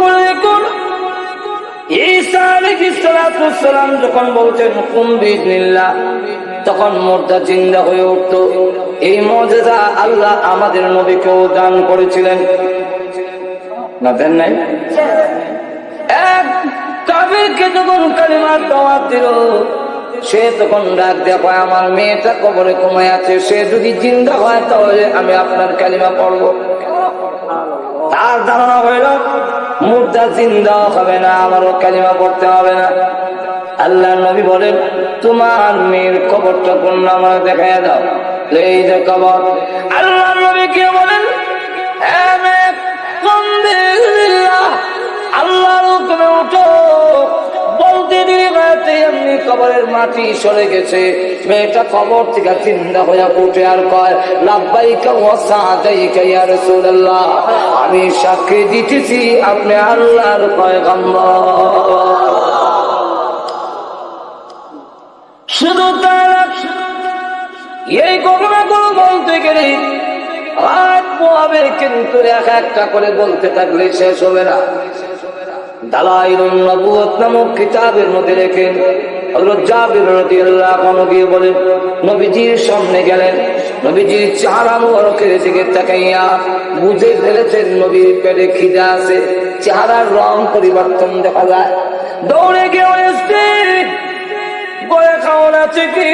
করে দেখুন, ঈসা আলাইহিস সালাম যখন বলছেন কুম বিইজনিল্লাহ, তখন মুর্দা জিন্দা হয়ে উঠত। এই মুজিজা আল্লাহ আমাদের নবীকেও দান করেছিলেন, না দেন নাই? এক কাফিরকে যখন কালিমার দাওয়াত দিল, সে তখন ডাক দেয়া কয়, আমার মেয়েটা কবরে ঘুমায় আছে, সে যদি জিন্দা হয় তাহলে আমি আপনার কালিমা পড়ব। তার ধারণা হইল মুর্দা জিন্দা হবে না, আমারও কালিমা পড়তে হবে না। আল্লাহ নবী বলেন, তোমার মেয়ের কবরটা কোন আমার দেখাইয়া দাও। এই যে কবর। আল্লাহ নবী কে বলেন, আল্লাহর হুকুমে উঠো। বলতে দিতে এমনি কবরের মাটি সরে গেছে। মেয়েটা কবর থেকে জিন্দা হয়ে উঠে আর কয়, লাব্বাইকা ওয়া সাদাইকা ইয়া রাসূলুল্লাহ, আমি সাক্ষী দিতেছি আপনি আল্লাহর পয়গম্বর। শুধু তার এই ঘটনাগুলো বলতে গেলে রাত পোহাবে, কিন্তু এক একটা করে বলতে থাকলে শেষ হবে না। দালাইলুন নবুওয়াত নামক কিতাবের মধ্যে লেখেন, হযরত জাবির রাদিয়াল্লাহু আনহু গিয়ে বলেন, নবীজির সামনে গেলেন। নবীজির চেহারা মুবারকের দিকে তাকাইয়া বুঝে ফেলেছেন নবীর পেটে খিদা আছে, চেহারার রং পরিবর্তন দেখা যায়। দৌড়ে গিয়ে স্ত্রীর বলে খাওয়ান আছে কি,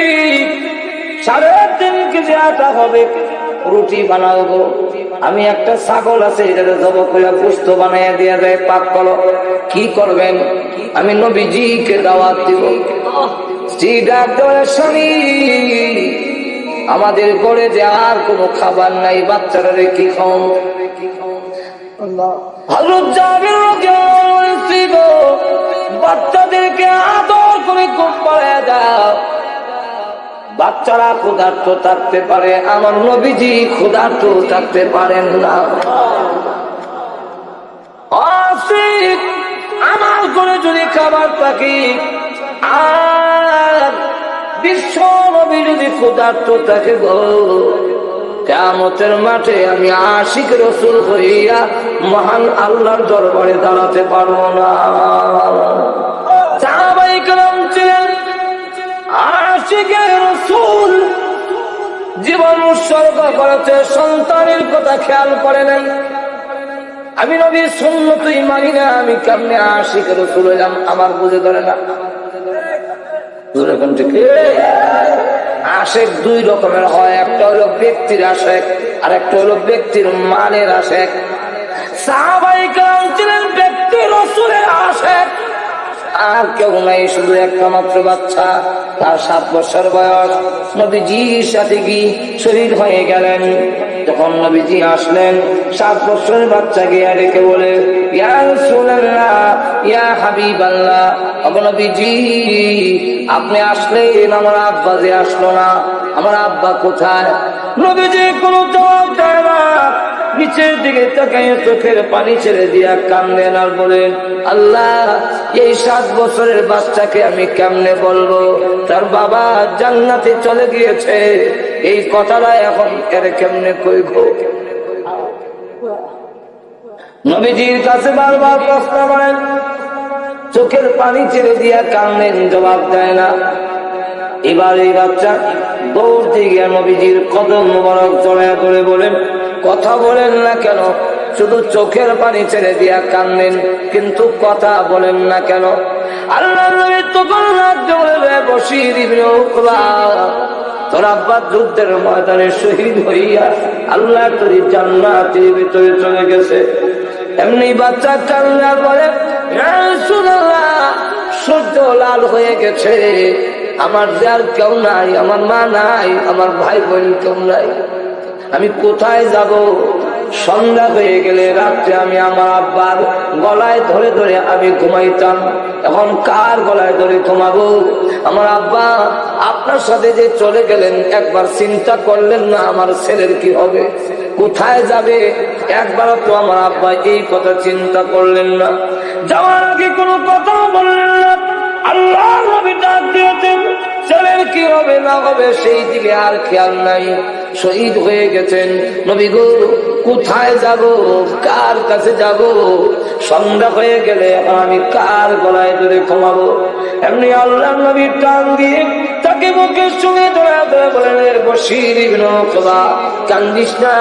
3.5 কেজি আটা হবে, রুটি বানাবো। আমি একটা ছাগল আছে, এটা জবাই করে গোশত বানাইয়া দেয়া যায়, পাক করো। কি করবেন? আমি নবীজিকে দাওয়াত দিব। স্ত্রী ডাক দেওয়ার স্বামী, আমাদের ঘরে যে আর কোনো খাবার নাই, বাচ্চারা কি খাও? হযরত জাবির রাদিয়াল্লাহু আনহু স্ত্রী গো, বাচ্চাদেরকে আদর করে ঘুম পাড়ায় দাও। বাচ্চারা ক্ষুধার্ত থাকতে পারে, আমার নবীজি ক্ষুধার্ত থাকতে পারেন না। আমার ঘরে যদি খাবার থাকে আর বিশ্ব নবী যদি ক্ষুধার্ত থাকে গো, কিয়ামতের মাঠে আমি আশিক রাসূল হইয়া মহান আল্লাহর দরবারে দাঁড়াতে পারবো না। সাহাবায়ে কেরাম ছিলেন আশিকে রাসূল, জীবন উৎসর্গ করেছে, সন্তানের কথা খেয়াল করে নাই। আমি নবীর সুন্নতই মানি না, আমি কেমনে আশিকে রাসূল হইলাম? আমার বুঝে ধরে না। আশেক 2 রকমের হয়, একটা হলো ব্যক্তির আশেক, আর একটা হলো ব্যক্তির মানের আশেক। সাহাবায়ে কেরাম ছিলেন ব্যক্তির রাসূলের আশেক। আর কেউ নাই, শুধু একটা মাত্র বাচ্চা, তার 7 বছর বয়স। নবীজির সাথে কি শহীদ হয়ে গেলেন। যখন নবীজি আসলেন, 7 বছরের বাচ্চা গিয়ে ডেকে বলে, ইয়া রাসূলুল্লাহ, ইয়া হাবিবাল্লাহ, ওগো নবীজি আপনি আসলেন, আমার আব্বা যে আসলো না, আমার আব্বা কোথায়? নবীজি কোনো জবাব দেয় না, নিচের দিকে তাকিয়ে চোখের পানি ছেড়ে দিয়া কান্দেন আর বলেন, আল্লাহ এই 7 বছরের বাচ্চাকে আমি কেমনে বলবো তার বাবা জান্নাতে চলে গিয়েছে? এই কথাটা এখন এর কেমনে কইব? নবীজির কাছে বারবার প্রশ্ন করেন, চোখের পানি ছেড়ে দিয়া কান্দেন, জবাব দেয় না। এবার এই বাচ্চা দৌড়তে গিয়ে নবীজির কদম মোবারক জড়ায়া ধরে বলেন, কথা বলেন না কেন? শুধু চোখের পানি ছেড়ে দিয়া কান্দেন, কিন্তু কথা বলেন না কেন? আল্লাহ নবী তখন রাজ্য বলে, বশির ইবনে উকবা, তোর আব্বা যুদ্ধের ময়দানে শহীদ হইয়া আল্লাহ তোর জান্নাতের ভিতরে চলে গেছে। এমনি বাচ্চা কান্না বলে, ইয়া রাসূলুল্লাহ সূর্য লাল হয়ে গেছে, আমার যার কেউ নাই, আমার মা নাই, আমার ভাই বোন কেউ নাই, আমি কোথায় যাব? সন্ধ্যা হয়ে গেলে রাত্রে আমি আমার আব্বার গলায় ধরে ধরে আমি ঘুমাইতাম, এখন কার গলায় ধরে ঘুমাবো? আমার আব্বা আপনার সাথে যে চলে গেলেন, একবার চিন্তা করলেন না আমার ছেলের কি হবে, কোথায় যাবে? একবার তো আমার আব্বা এই কথা চিন্তা করলেন না। যাওয়ার আগে কোনো কথা বললেন না। আল্লাহ নবী ডাক দিয়েছেন, ছেলের কি হবে না হবে সেই দিকে আর খেয়াল নাই। শহীদ হয়ে গেছেন। নবী গো কোথায় যাব, কার কাছে যাব? সন্ধ্যা হয়ে গেলে আমি কার গলায় ধরে ঘুমাবো? এমনি আল্লাহ নবীর টান দিয়ে তাকে বুকের সঙ্গে ধরে বলেন, বশির ইবনে উকবা, কান্দিস না,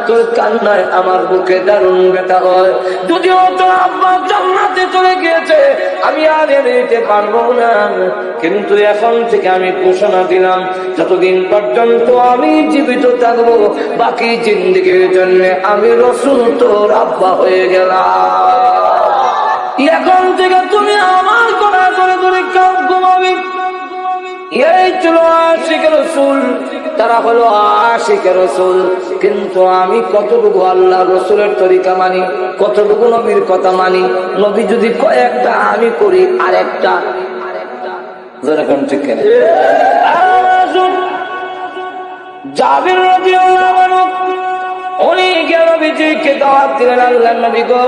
তোর কান্নায় আমার বুকে দারুণ ব্যথা হয়। যদিও তোর আব্বা জান্নাতে চলে গিয়েছে, আমি আর এনে দিতে পারবো না, কিন্তু এখন থেকে আমি ঘোষণা দিলাম, যতদিন পর্যন্ত আমি জীবিত থাকবো, বাকি জিন্দেগির জন্য আমি রাসূল তোর আব্বা হয়ে গেলাম। এখন থেকে তুমি আমার গলা ধরে ধরে ঘুমাবি। এই ছিল আশিকের রাসূল, তারা হলো আশিকের রাসূল। কিন্তু আমি কতটুকু আল্লাহ রাসূলের তরিকা মানি, কতটুকু নবীর কথা মানি। নবী যদি কয়েকটা, আমি করি আরেকটা। যেরকম ঠিক কেন জাবির রাদিয়াল্লাহু আনহু উনি গিয়ে নবীজিকে দাওয়াত দিলেন, আল্লাহর নবী গো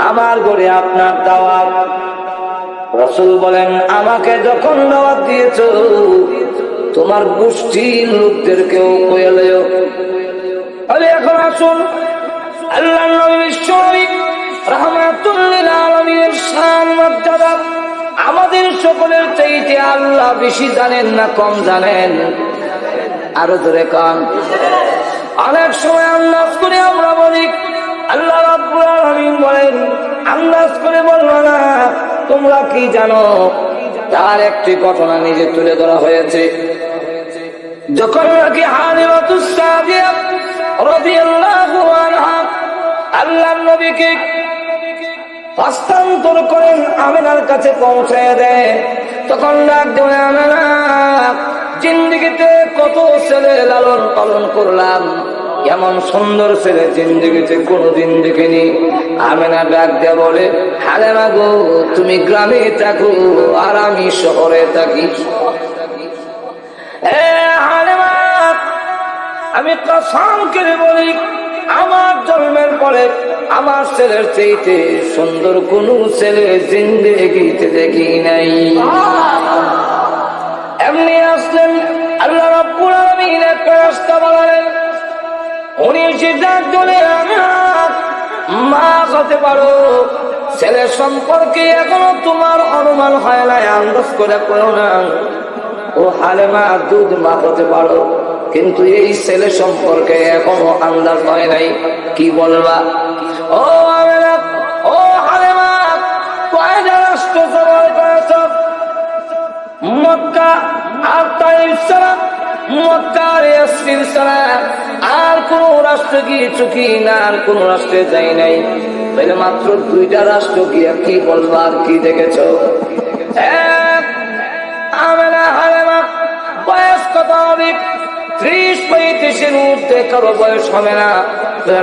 আমার ঘরে আপনার দাওয়াত। রাসূল বলেন, আমাকে যখন দাওয়াত দিয়েছো তোমার গোষ্ঠীর লোকদেরকেও কয়ে লও। আরে এখন আসুন আল্লাহর নবীর শরীফ রাহমাতুল লিল আলামিনের শান মর্যাদা আমাদের সকলের চাইতে আল্লাহ বেশি জানেন না কম জানেন? আরো জোরে কান। অনেক সময় আন্দাজ করে আমরা বলি, আল্লাহ রাব্বুল আলামিন বলেন আন্দাজ করে বলবো না, তোমরা কি জানো? তার একটি ঘটনা নিজে তুলে ধরা হয়েছে। যখন নাকি হালিমাতুস সাদিয়া রাদিয়াল্লাহু আনহা আল্লাহর নবীকে হস্তান্তর করেন, আমিনার কাছে পৌঁছায় দেয়, তখন ডাক দেয়, আমিনা জিন্দেগিতে কত ছেলে লালন পালন করলাম, এমন সুন্দর ছেলে জিন্দেগিতে কোনোদিন দেখিনি। আমিনা ডাক দিয়ে বলে, হালিমা গো তুমি গ্রামে থাকো আর আমি শহরে থাকি। হালিমা আমি কসম করে বলি, আমার জন্মের পরে আমার ছেলের চাইতে সুন্দর কোন ছেলে জিন্দেগিতে দেখি নাই। এমনি আসলেন আল্লাহ রাব্বুল আলামিন একটা রাস্তা বানালেন। উনি সেটা চলে মা হতে পারো, ছেলে সম্পর্কে এখনো তোমার অনুমান হয় নাই, আন্দাজ করে করো না। ও হালিমা দুধ মা হতে পারো, কিন্তু এই ছেলে সম্পর্কে এখনো আন্দাজ হয় নাই, কি বলবা? ও আমিনা, ও হালিমা, কয়টা রাষ্ট্র সফর করেছ? মক্কা আর তাইফ ছাড়া, মক্কা আর ইয়াসরিব ছাড়া আর কোন রাষ্ট্র গিয়েছো কি না? আর কোন রাষ্ট্রে যাই নাই। তাহলে মাত্র দুইটা রাষ্ট্র গিয়ে কি বলবা, আর কি দেখেছো? আমিনা হালিমা বয়স কত হবে? 30-35 ঊর্ধ্বে কারো বয়স হবে না,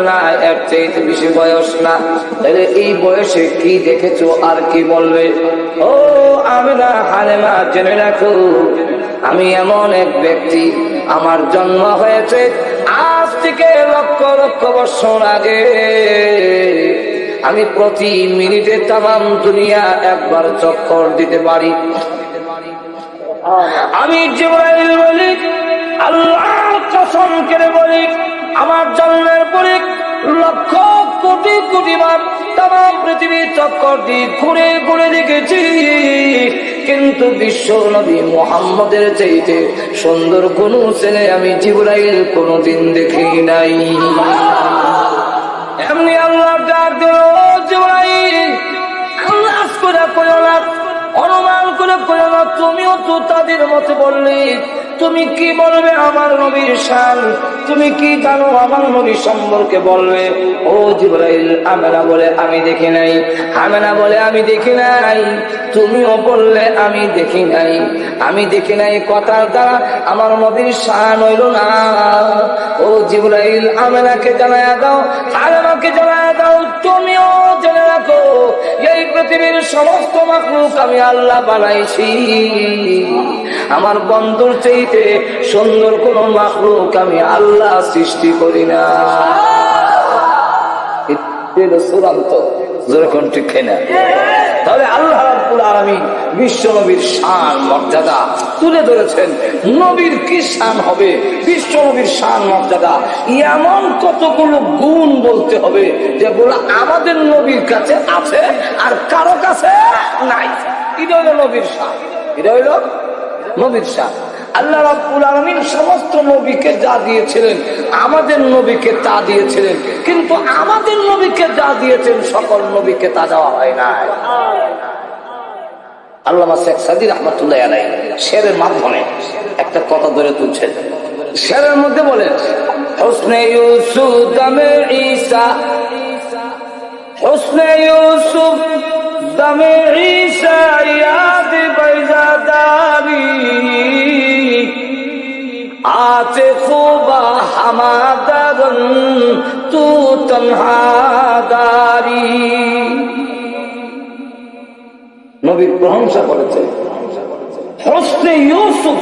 না এর চাইতে বেশি বয়স না। তাহলে এই বয়সে কি দেখেছো আর কি বলবে? ও আমিনা হালিমা জেনে রাখো, আমি এমন এক ব্যক্তি, আমার জন্ম হয়েছে আজ থেকে লক্ষ লক্ষ বছর আগে। আমি প্রতি মিনিটে তামাম দুনিয়া একবার চক্কর দিতে পারি। আমি জিবরাইল বলি, আল্লাহর কসম করে বলি, আমার জন্মের পরে লক্ষ কোটি কোটি বার তামাম পৃথিবী চক্কর দিয়ে ঘুরে ঘুরে দেখেছি, কিন্তু বিশ্ব নবী মুহাম্মদের চাইতে সুন্দর কোন ছেলে আমি জিবরাইল কোনদিন দেখি নাই। এমনি আল্লাহ ডাক দিল, জিবরাইল আন্দাজ করে কইও না, অনুমান করে কইও না, তুমিও তো তাদের মতে বললি। তুমি কি বলবে আমার নবীর শান? তুমি কি জানো আমার নবী সম্পর্কে বলবে? ও জিবরাইল, আমিনা বলে আমি দেখি নাই, আমিনা বলে আমি দেখি নাই, তুমিও বললে আমি দেখি নাই। আমি দেখি নাই কথার দ্বারা আমার নবীর শান হইল না। ও জিবরাইল, আমিনাকে জানায়া দাও, আমিনাকে জানায়া দাও, তুমিও জেনে রাখো এই পৃথিবীর সমস্ত মাখলুক আমি আল্লাহ বানাইছি। আমার বন্ধুর চাইতে সুন্দর কোন মাখলুক আমি আল্লাহ সৃষ্টি করি না। চূড়ান্ত যেরকম ঠিক না। তাহলে আল্লাহ রাব্বুল আলামিন বিশ্ব নবীর শান মর্যাদা তুলে ধরেছেন। নবীর কি শান হবে, বিশ্ব নবীর শান মর্যাদা, এমন কতগুলো গুণ বলতে হবে যেগুলো আমাদের নবীর কাছে আছে আর কারো কাছে নাই। এটা হইল নবীর শান, এটা হইল নবীর শান। আল্লাহ রাব্বুল আলামিন সমস্ত নবীকে যা দিয়েছিলেন আমাদের নবীকে তা দিয়েছিলেন, কিন্তু আমাদের নবীকে যা দিয়েছেন সকল নবীকে তা দেওয়া হয় নাই। আল্লামা শেখ সাদী রাহমাতুল্লাহি আলাইহি শেরের মাধ্যমে একটা কথা ধরে তুলছেন। শেরের মধ্যে বলেন, হুসনে ইউসুফ দামে ঈসা, হুসনে ইউসুফ দামে ঈসা ইয়াদ বাইজাদারি, आते खूबा हमादरन तू तन्हादारी। নবী প্রশংসা করেছে হুসনে ইউসুফ।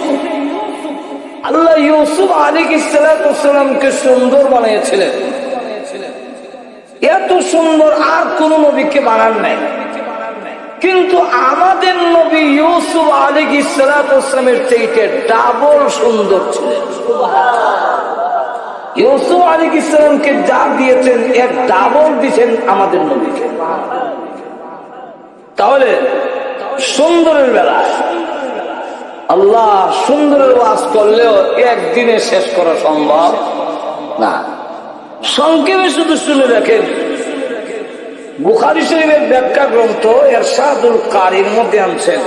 আল্লাহ ইউসুফ আলাইহিস সালামকে সুন্দর বানিয়েছিলেন, এত সুন্দর আর কোন নবীকে বানান নাই। কিন্তু আমাদের নবী ইউসুফ আলাইহিস সালামের চাইতে ডাবল সুন্দর ছিলেন। ইউসুফ আলাইহিস সালামকে যা দিয়েছেন এর ডাবল দিয়েছেন আমাদের নবীকে। তাহলে সুন্দরের বেলায় আল্লাহ সুন্দরের ওয়াজ করলেও একদিনে শেষ করা সম্ভব না। সংক্ষেপে শুধু শুনে রাখেন, বুখারী শরীফের ব্যাখ্যা গ্রন্থ ইরশাদুল কারীর মধ্যে আনছেন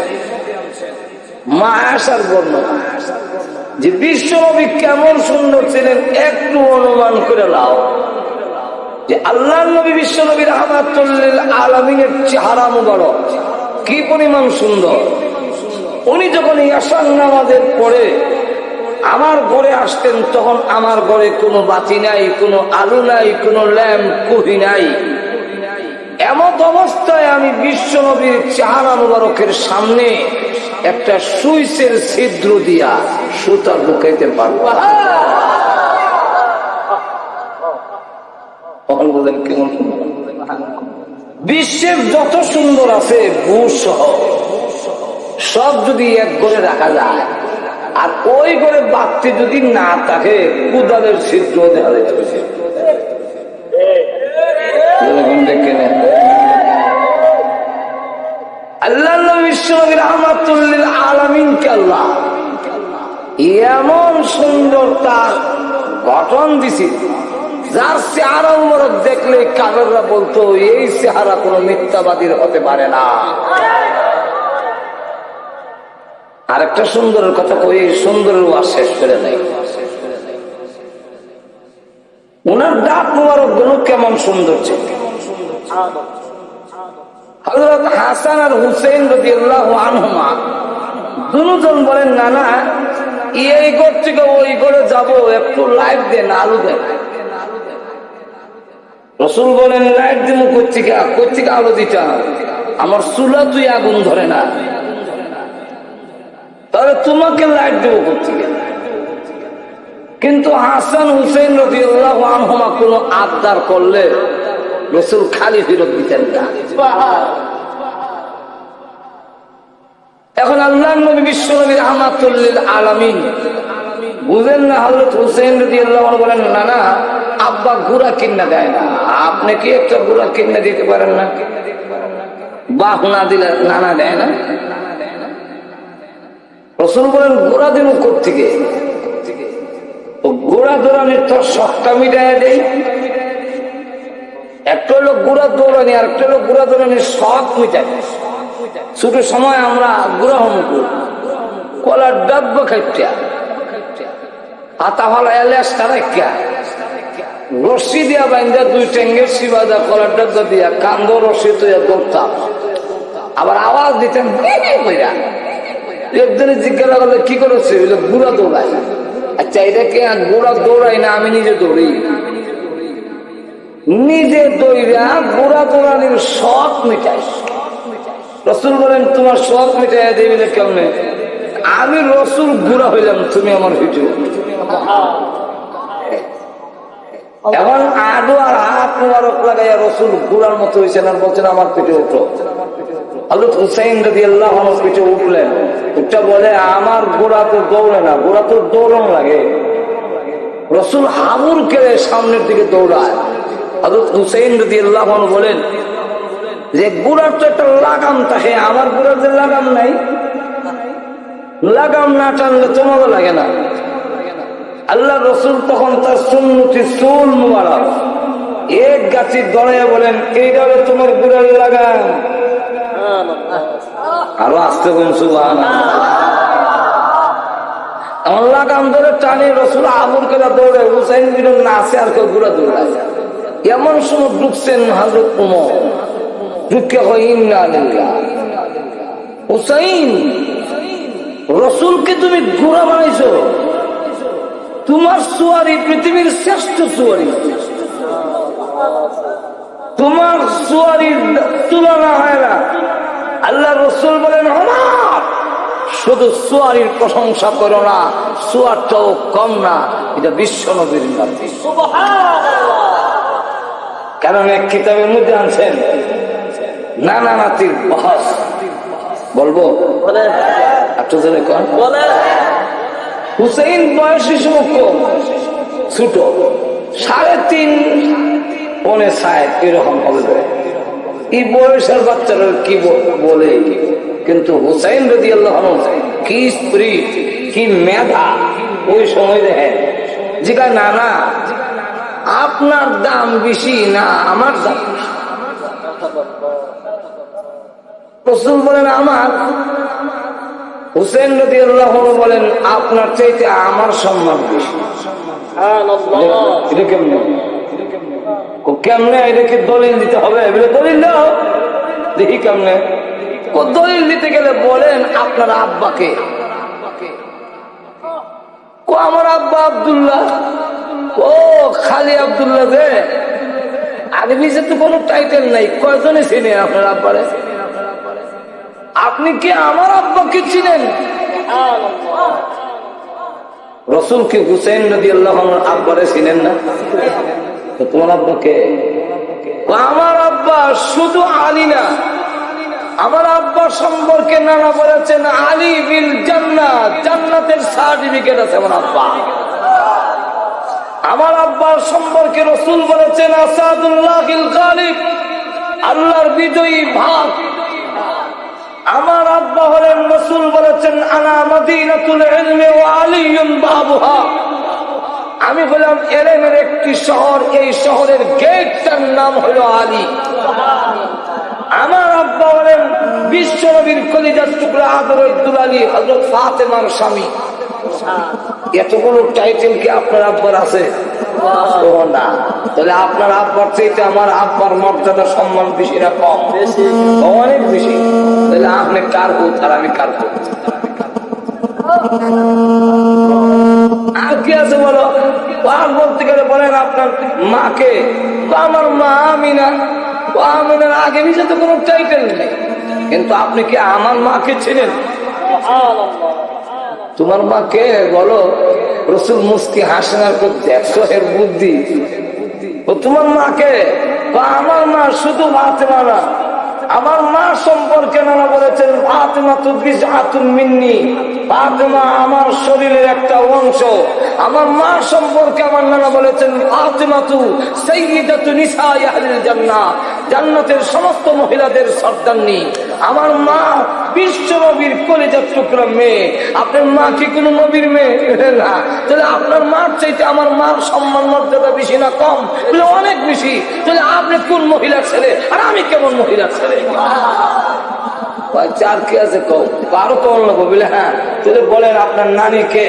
মা আয়েশার বর্ণনা যে বিশ্ব নবী কেমন সুন্দর ছিলেন একটু অনুমান করে নাও যে আল্লাহর নবী বিশ্ব নবী রাহমাতুল লিল আলামিনের চেহারা মুবারক কি পরিমাণ সুন্দর। উনি যখন ইয়াসার নামাজের পরে আমার ঘরে আসতেন তখন আমার ঘরে কোনো বাতি নাই, কোনো আলো নাই, কোনো ল্যাম্প কুহি নাই। এমন অবস্থায় আমি বিশ্ব নবীর চেহারা মুবারকের সামনে একটা সুইচের ছিদ্র দিয়া সুতা ঢুকাইতে পারবো। বিশ্বের যত সুন্দর আছে বুশ সহ সব যদি এক ঘরে রাখা যায় আর ওই ঘরে বাতি যদি না থাকে কুদালের ছিদ্র দেখা যাচ্ছে। আল্লাহ বিশ্ব নবী রাহমাতুল লিল আলামিনকে আল্লাহ এমন সুন্দর তার গঠন দিছে যার চেহারা মুবারক দেখলে কাফেররা বলতো এই চেহারা কোনো মিথ্যাবাদীর হতে পারে না। আরেকটা সুন্দরের কথা কই, সুন্দরের ওয়াজ শেষ করে নাই। ওনার দাঁত মুবারক গুলো কেমন সুন্দর ছিল। হযরত হাসান আর হুসাইন রাদিয়াল্লাহু আনহুমা দুজন বলেন, না না এই ঘর থেকে ওই ঘরে যাবো, একটু লাইট দেন, আলো দেন। রাসূল বলেন, লাইট দিব কোথেকে আলো দিতে, আমার চুলা তুই আগুন ধরে না, তাহলে তোমাকে লাইট দেবো কোথেকে। কিন্তু হাসান হুসাইন রাদিয়াল্লাহু আনহুমা কোন আবদার করলে রাসূল খালি ফেরত দিতেন না। এখন আল্লাহর নবী বিশ্ব নবী রাহমাতুল লিল আলামিন বুঝেন না। হযরত হুসাইন রাদিয়াল্লাহু আনহু বলেন, না না আব্বা ঘোড়া কিনা দেয় না, আপনি কি একটা ঘোড়া কিনা দিতে পারেন না? বাহ না দিলে নানা দেয় না। রাসূল বলেন, ঘোড়া দেব কোত্থেকে? ঘোড়া দৌড়ানির তোর শখটা মিটাইয়া দেয়। একটা হলো ঘোড়া দৌড়ানি আর একটা হলো ঘোড়া দৌড়ানির শখ মিটাই। ছোট সময় আমরা ঘোড়া হমুক কলার ডাব্য খাইটা আতা ভালো এলাস তারাইকা রশি দিয়া বাইন্দা দুই টেঙ্গের শিবাদা কলার ডাব্বা দিয়া কান্দ রশি তো দৌড়তাম, আবার আওয়াজ দিতেন কইরা। একজনে জিজ্ঞাসা করলে কি করেছে, ঘোড়া দৌড়াই। আচ্ছা এটা কে ঘোড়া দৌড়াই না, আমি নিজে দৌড়ি। নিজে দৌড়া ঘোড়া দৌড়ানির শখ মিটাই। রাসূল বলেন, তোমার শখ মিটাইয়া দেবে কেমনে? আমি রাসূল ঘোড়া হইলাম, তুমি আমার ভিডিও। এখন আদু আর হাত মোবারক লাগাইয়া রাসূল ঘোড়ার মতো হয়েছেন আর বলছেন আমার পেটে ওঠো। হযরত হুসাইন রাদিয়াল্লাহু আনহু পিঠে উঠলেন, উঠটা বলে আমার ঘোড়া তো দৌড়ে না, ঘোড়া তো দৌড়ানো লাগে। রাসূল হাবুর কেড়ে সামনের দিকে দৌড়ায়। হযরত হুসাইন রাদিয়াল্লাহু আনহু বলেন যে ঘোড়ার তো একটা লাগাম থাকে, আমার ঘোড়ার যে লাগাম নাই, লাগাম না টানলে তোমারও লাগে না। আল্লাহ রসুল তখন তার সুন্নতি চুল মুবারক এক গাছি দড়াইয়া বলেন, এইটা হলো তোমার ঘোড়ার লাগাম। আরো আসতে বলুন সুবহানাল্লাহ। আমার লাগাম ধরে টানে রসুল আবুর কেলা দৌড়ে, হুসাইন বিন নাচে আর কেউ ঘোড়া দৌড়ায়। এমন সময় ঢুকছেন হযরত ওমর, ঢুকে হয় ইন্না লিল্লাহ, হুসাইন রসুলকে তুমি ঘোড়া বানাইছো, তোমার সুয়ারি পৃথিবীর শ্রেষ্ঠ সুয়ারি, তোমার সুয়ারির তুলনা হয় না। আল্লাহ রসুল বলেন, ওমর শুধু সুয়ারির প্রশংসা করো না, সুয়ারটাও কম না, এটা বিশ্ব নবীর নাতি। কারণ এক কিতাবের মধ্যে আনছেন নানা নাতির বহস, বলবো হুসাইন বয়সী সময় কম, ছোট, 3.5 পৌনে 4 এরকম হবে। এই বয়সের বাচ্চারা কি বলে, কিন্তু হুসাইন রাদিয়াল্লাহু আনহু কি স্পিরিট, কি মেধা ওই সময় দেখেন। জিগা না না, আপনার দাম বেশি না আমার দাম। রাসূল বলেন আমার, হুসাইন রাদিয়াল্লাহু আনহু বলেন আপনার চাইতে আমার সম্মান বেশি। এটা কেমনে কেমনে, এটাকে দলিল দিতে হবে, দলিল দাও দেখি কেমনে। দলিল দিতে গেলে বলেন আপনার আব্বাকে, আমার আব্বা আব্দুল্লাহ, ও খালি আব্দুল্লাহ, যে আরবি যে তো কোনো টাইটেল নাই, কয়জনে চিনে আপনার আব্বারে? আপনি কি আমার আব্বাকে চিনেন? রসুল কি হুসাইন রাদিয়াল্লাহু আনহু আব্বারে চিনেন না? তোমার আব্বাকে? আমার আব্বা শুধু আলী না, আমার আব্বা সম্পর্কে নানা বলেছেন আলী বিল জান্নাত, জান্নাতের সার্টিফিকেট আছে আমার আব্বা। আমার আব্বার সম্পর্কে রাসূল বলেছেন আসাদুল্লাহিল গালিব, আল্লাহর বিজয়ী ভাগ। আমার আব্বা হলেন, রাসূল বলেছেন আনা মাদিনাতুল ইলমি ওয়া আলিয়ুন বাবুহা, আমি বললাম ইলমের একটি শহর, এই শহরের গেটটার নাম হলো আলী। আমার আব্বা হলেন বিশ্ব নবীর কলিজার টুকরা আদরের দুলালী হযরত ফাতেমার স্বামী। এতগুলো টাইটেল কি আপনার আব্বার আছে? না। তাহলে আপনার আব্বার চাইতে আমার আব্বার মর্যাদা সম্মান বেশি না কম? অনেক বেশি। তাহলে আপনি কার পুত আর আমি কার পুত? আর কি আছে বলো? আর বলতে গেলে বলেন আপনার মাকে, আমার মা আমিনা, আমিনার আগে নিচে তো কোনো টাইটেল নেই, কিন্তু আপনি কি আমার মাকে ছিলেন? তোমার মাকে বলো, রসুল মুস্কি হাসেন আর দেখছো এর বুদ্ধি। ও তোমার মাকে, আমার মা শুধু ফাতেমা না, আমার মা সম্পর্কে নানা বলেছেন ফাতেমা তু বিজআতুন মিন্নি, ফাতেমা আমার শরীরের একটা অংশ। আমার মা সম্পর্কে আমার নানা বলেছেন ফাতেমা তু সাইয়্যিদাতু নিসাই আহলিল জান্নাহ, জান্নাতের সমস্ত মহিলাদের সর্দারনী। আমার মা বিশ্ব নবীর কলিজার টুকরা মেয়ে। আপনার মা কি কোনো নবীর মেয়ে না? তাহলে আপনার মার চাইতে আমার মার সম্মান মর্যাদা বেশি না কম? অনেক বেশি। তাহলে আপনি কোন মহিলার ছেলে আর আমি কেমন মহিলার ছেলে? চার কি আছে কম, কারো তো অন্য বলে। হ্যাঁ, তাহলে বলেন আপনার নানিকে?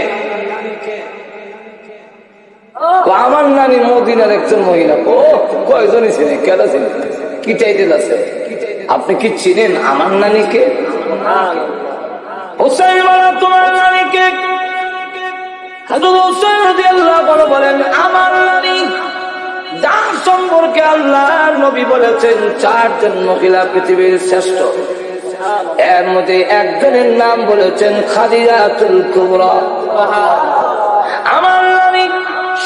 আমার নানি মদিনার একজন মহিলা। ও কয়জনই ছিলেন, কেন ছিলেন, কি টাইটেল আছে? আপনি কি চিনেন আমার নানিকে? হুসাইন বলেন তোমার নানিকে? হযরত হুসাইন রাদিয়াল্লাহু আনহু বলেন আমার নানি, যার সম্পর্কে আল্লাহর নবী বলেছেন 4 জন মহিলা পৃথিবীর শ্রেষ্ঠ, এর মধ্যে একজনের নাম বলেছেন খাদিজাতুল কুবরা। আমার নানি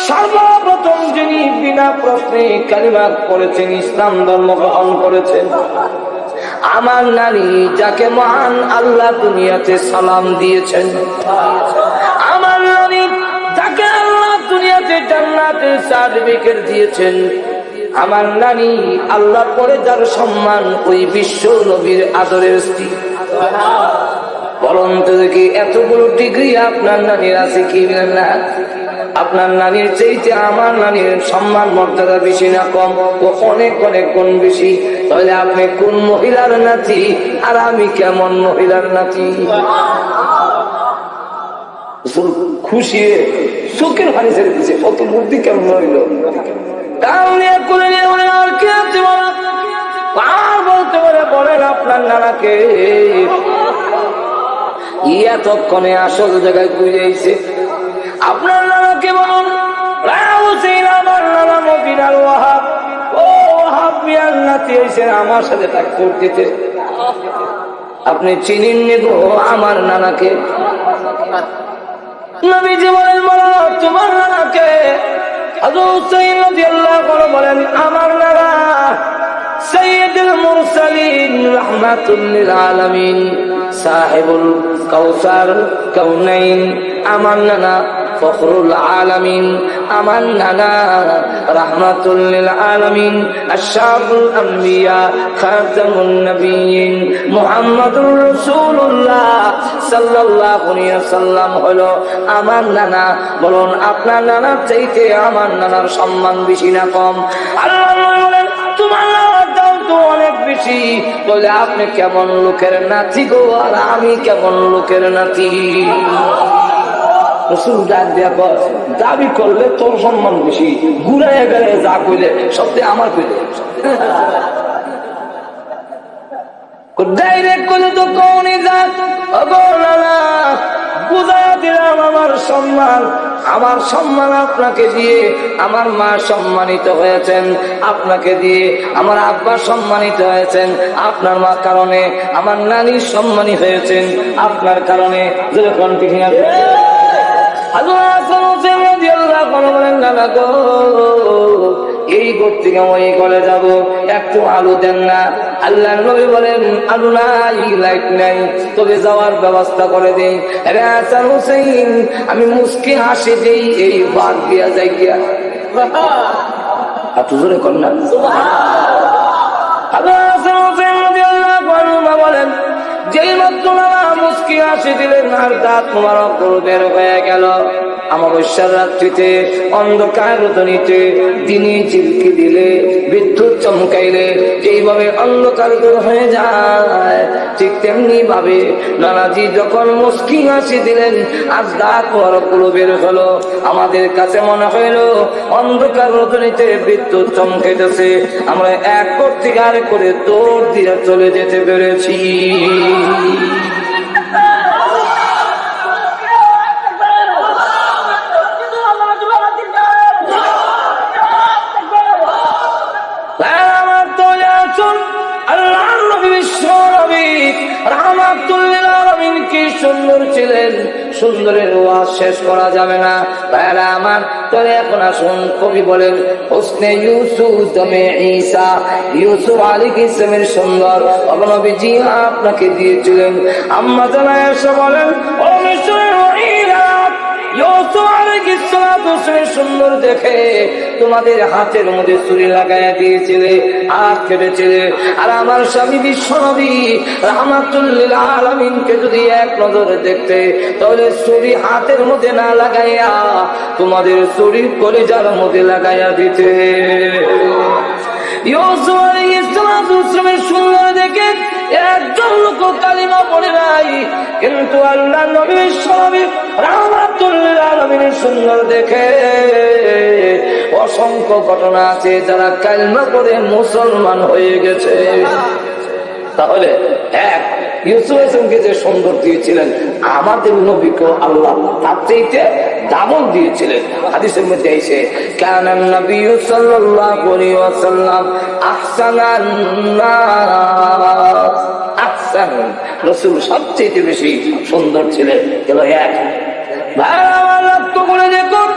সর্বপ্রথম যিনি বিনা প্রশ্নে কালিমা পড়েছেন, ইসলাম ধর্ম গ্রহণ করেছেন। আমার নানি যাকে মহান আল্লাহ দুনিয়াতে সালাম দিয়েছেন, আমার নানি যাকে আল্লাহ দুনিয়াতে জান্নাতের সার্টিফিকেট দিয়েছেন, আমার নানি আল্লাহ পরে যার সম্মান ওই বিশ্ব নবীর আদরের স্ত্রী। বলুন তো দেখি এতগুলো ডিগ্রি আপনার নানির আছে কি না? আপনার নানির চাইতে আমার নানির সম্মান মর্যাদা বেশি না কম? ও অনেক অনেক গুণ বেশি। তাহলে আপনি কোন মহিলার নাতি আর আমি কেমন মহিলার নাতি? খুশি চোখের পানি ছেড়ে দিচ্ছে, কত বুদ্ধি কেমন হইল। বলতে পারে বলেন আপনার নানাকে এতক্ষণে আসল জায়গায় বুঝেছে। আপনার নানাকে বলুন আমার নানা মদিনার ওয়াহাব, ও ওয়াহাব মিয়ার নাতি হয়েছেন, আমার সাথে তাক করতেছে। আপনি চিনেন নেব আমার নানাকে? নবীজি বলেন বলো তোমার নানাকে? হযরত হুসাইন রাদিয়াল্লাহু আনহু বলেন আমার নানা সাইয়্যিদুল মুরসালিন রাহমাতুল লিল আলামিন সাহেবুল কাউসার কাউনাইন, আমার নানা ফখরুল আলামিন, আমার নানা রাহমাতুল লিল আলামিন আশরাফুল আম্বিয়া খাতামুন নবিয়্যিন মুহাম্মাদুর রাসূলুল্লাহ সাল্লাল্লাহু আলাইহি ওয়াসাল্লাম হলো আমার নানা। বলুন আপনার নানার চাইতে আমার নানার সম্মান বেশি না কম? আল্লাহ বলেন তোমার নানার দাম তো অনেক বেশি। বলে আপনি কেমন লোকের নাতি গো, আর আমি কেমন লোকের নাতি? দাবি করলে তোর সম্মান বেশি, ঘুরাইয়া গেলে যা কইলে সবচেয়ে আমার কইলে, ডাইরেক্ট করলে তো কৌনি যাক বুঝাইয়া দিলাম আমার সম্মান। আমার সম্মান আপনাকে দিয়ে আমার মা সম্মানিত হয়েছেন, আপনাকে দিয়ে আমার আব্বা সম্মানিত হয়েছেন, আপনার মা কারণে আমার নানি সম্মানী হয়েছেন, আপনার কারণে। যখন এই ঘর থেকে ওই ঘরে যাবো, একটু আলু দেন না। আল্লাহ নবী বলেন আলু নাই, লাইট নাই, তবে যাওয়ার ব্যবস্থা করে দেই। হাসান হুসাইন আমি মুস্কি হাসি দেই, এই বাদ দিয়া যাই গিয়া এত জোরে কর না। হাসান হুসাইন বলেন যেই মাত্র মুস্কি হাসি দিলেন আর দাঁত মোবারক বের হয়ে গেল। অমাবস্যার রাত্রিতে অন্ধকার রজনীতে দিনে ঝিলকি দিলে বিদ্যুৎ চমকাইলে যেইভাবে অন্ধকার দূর হয়ে যায়, ঠিক তেমনি ভাবে নানাজি যখন মুস্কি হাসি দিলেন আজ দাঁত মোবারক গুলো বের হলো। আমাদের কাছে মনে হইল অন্ধকার রজনীতে বিদ্যুৎ চমকাইতেছে, আমরা এক করতে আর করে দৌড় দিয়ে চলে যেতে পেরেছি। সুন্দর ছিলেন, সুন্দরের ওয়াজ শেষ করা যাবে না ভাইরা আমার। তবে এখন আসুন কবি বলেন হোসনে ইউসুফ দমে ঈসা, ইউসুফ আলাইহিস সালামের সুন্দর নবীজি আপনাকে দিয়েছিলেন। আম্মা জানা এসে বলেন ও মিশরের ওয়াইলা, ইউসুফ আলাইহিস সালামের সুন্দর দেখে তোমাদের হাতের মধ্যে ছুরি লাগাইয়া দিয়েছিলে, হাত কেটেছিলে। আর আমার স্বামী বিশ্বনবী রাহমাতুল লিল আলামিনকে যদি এক নজরে দেখতে, তাহলে ছুরি হাতের মধ্যে না লাগাইয়া তোমাদের ছুরি কলিজার মধ্যে লাগাইয়া দিতে। ইউসুফ আলাইহিস সালামের সুন্দর দেখে একজন লোক কালিমা পড়ে নাই, কিন্তু আল্লাহ নবী বিশ্বনবী রাহমাতুল লিল আলামিনের সুন্দর দেখে অসংখ্য ঘটনা আছে যারা কালিমা পড়ে মুসলমান হয়ে গেছে। তাহলে এক ইউসুফ আলাইহিসসালামকে যে সুন্দর দিয়েছিলেন, আমাদের নবীকে আল্লাহ তার চাইতে ডাবল দিয়েছিলেন। হাদিসের মধ্যে এসে কানান নবী সাল্লাল্লাহু আলাইহি ওয়াসাল্লাম আহসানান নাস, আহসান রাসূল সবচেয়ে বেশি সুন্দর ছিলেন। এলো এক ভালো লক্ষ্য করে দেখুন।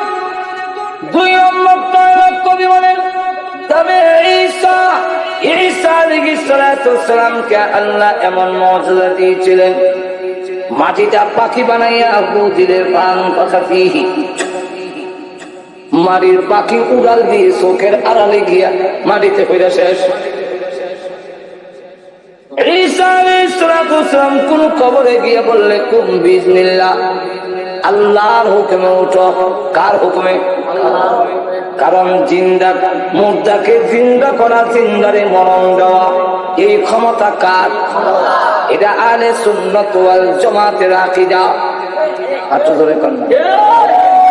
দুই নম্বর কবি বলেন তবে ঈসা আলাইহিস সালামকে আল্লাহ এমন মুজিজা দিয়েছিলেন, মাটিটা পাখি বানাইয়া আবু দিলের প্রাণ পাখি, মাটির পাখি উড়াল দিয়ে চোখের আড়ালে গিয়া মাটিতে ফিরে শেষ। ঈসা আলাইহিস সালাম কোন কবরে গিয়ে বললে কুম বিজনিল্লাহ, আল্লাহর হুকুমে উঠো। কার হুকুমে? কারণ জিন্দা মুর্দাকে জিন্দা করা, জিন্দারে মরণ দেওয়া, এই ক্ষমতা কার? এটা আহলে সুন্নাত ওয়াল জামাতের আকীদা। আচ্ছা ধরে কোন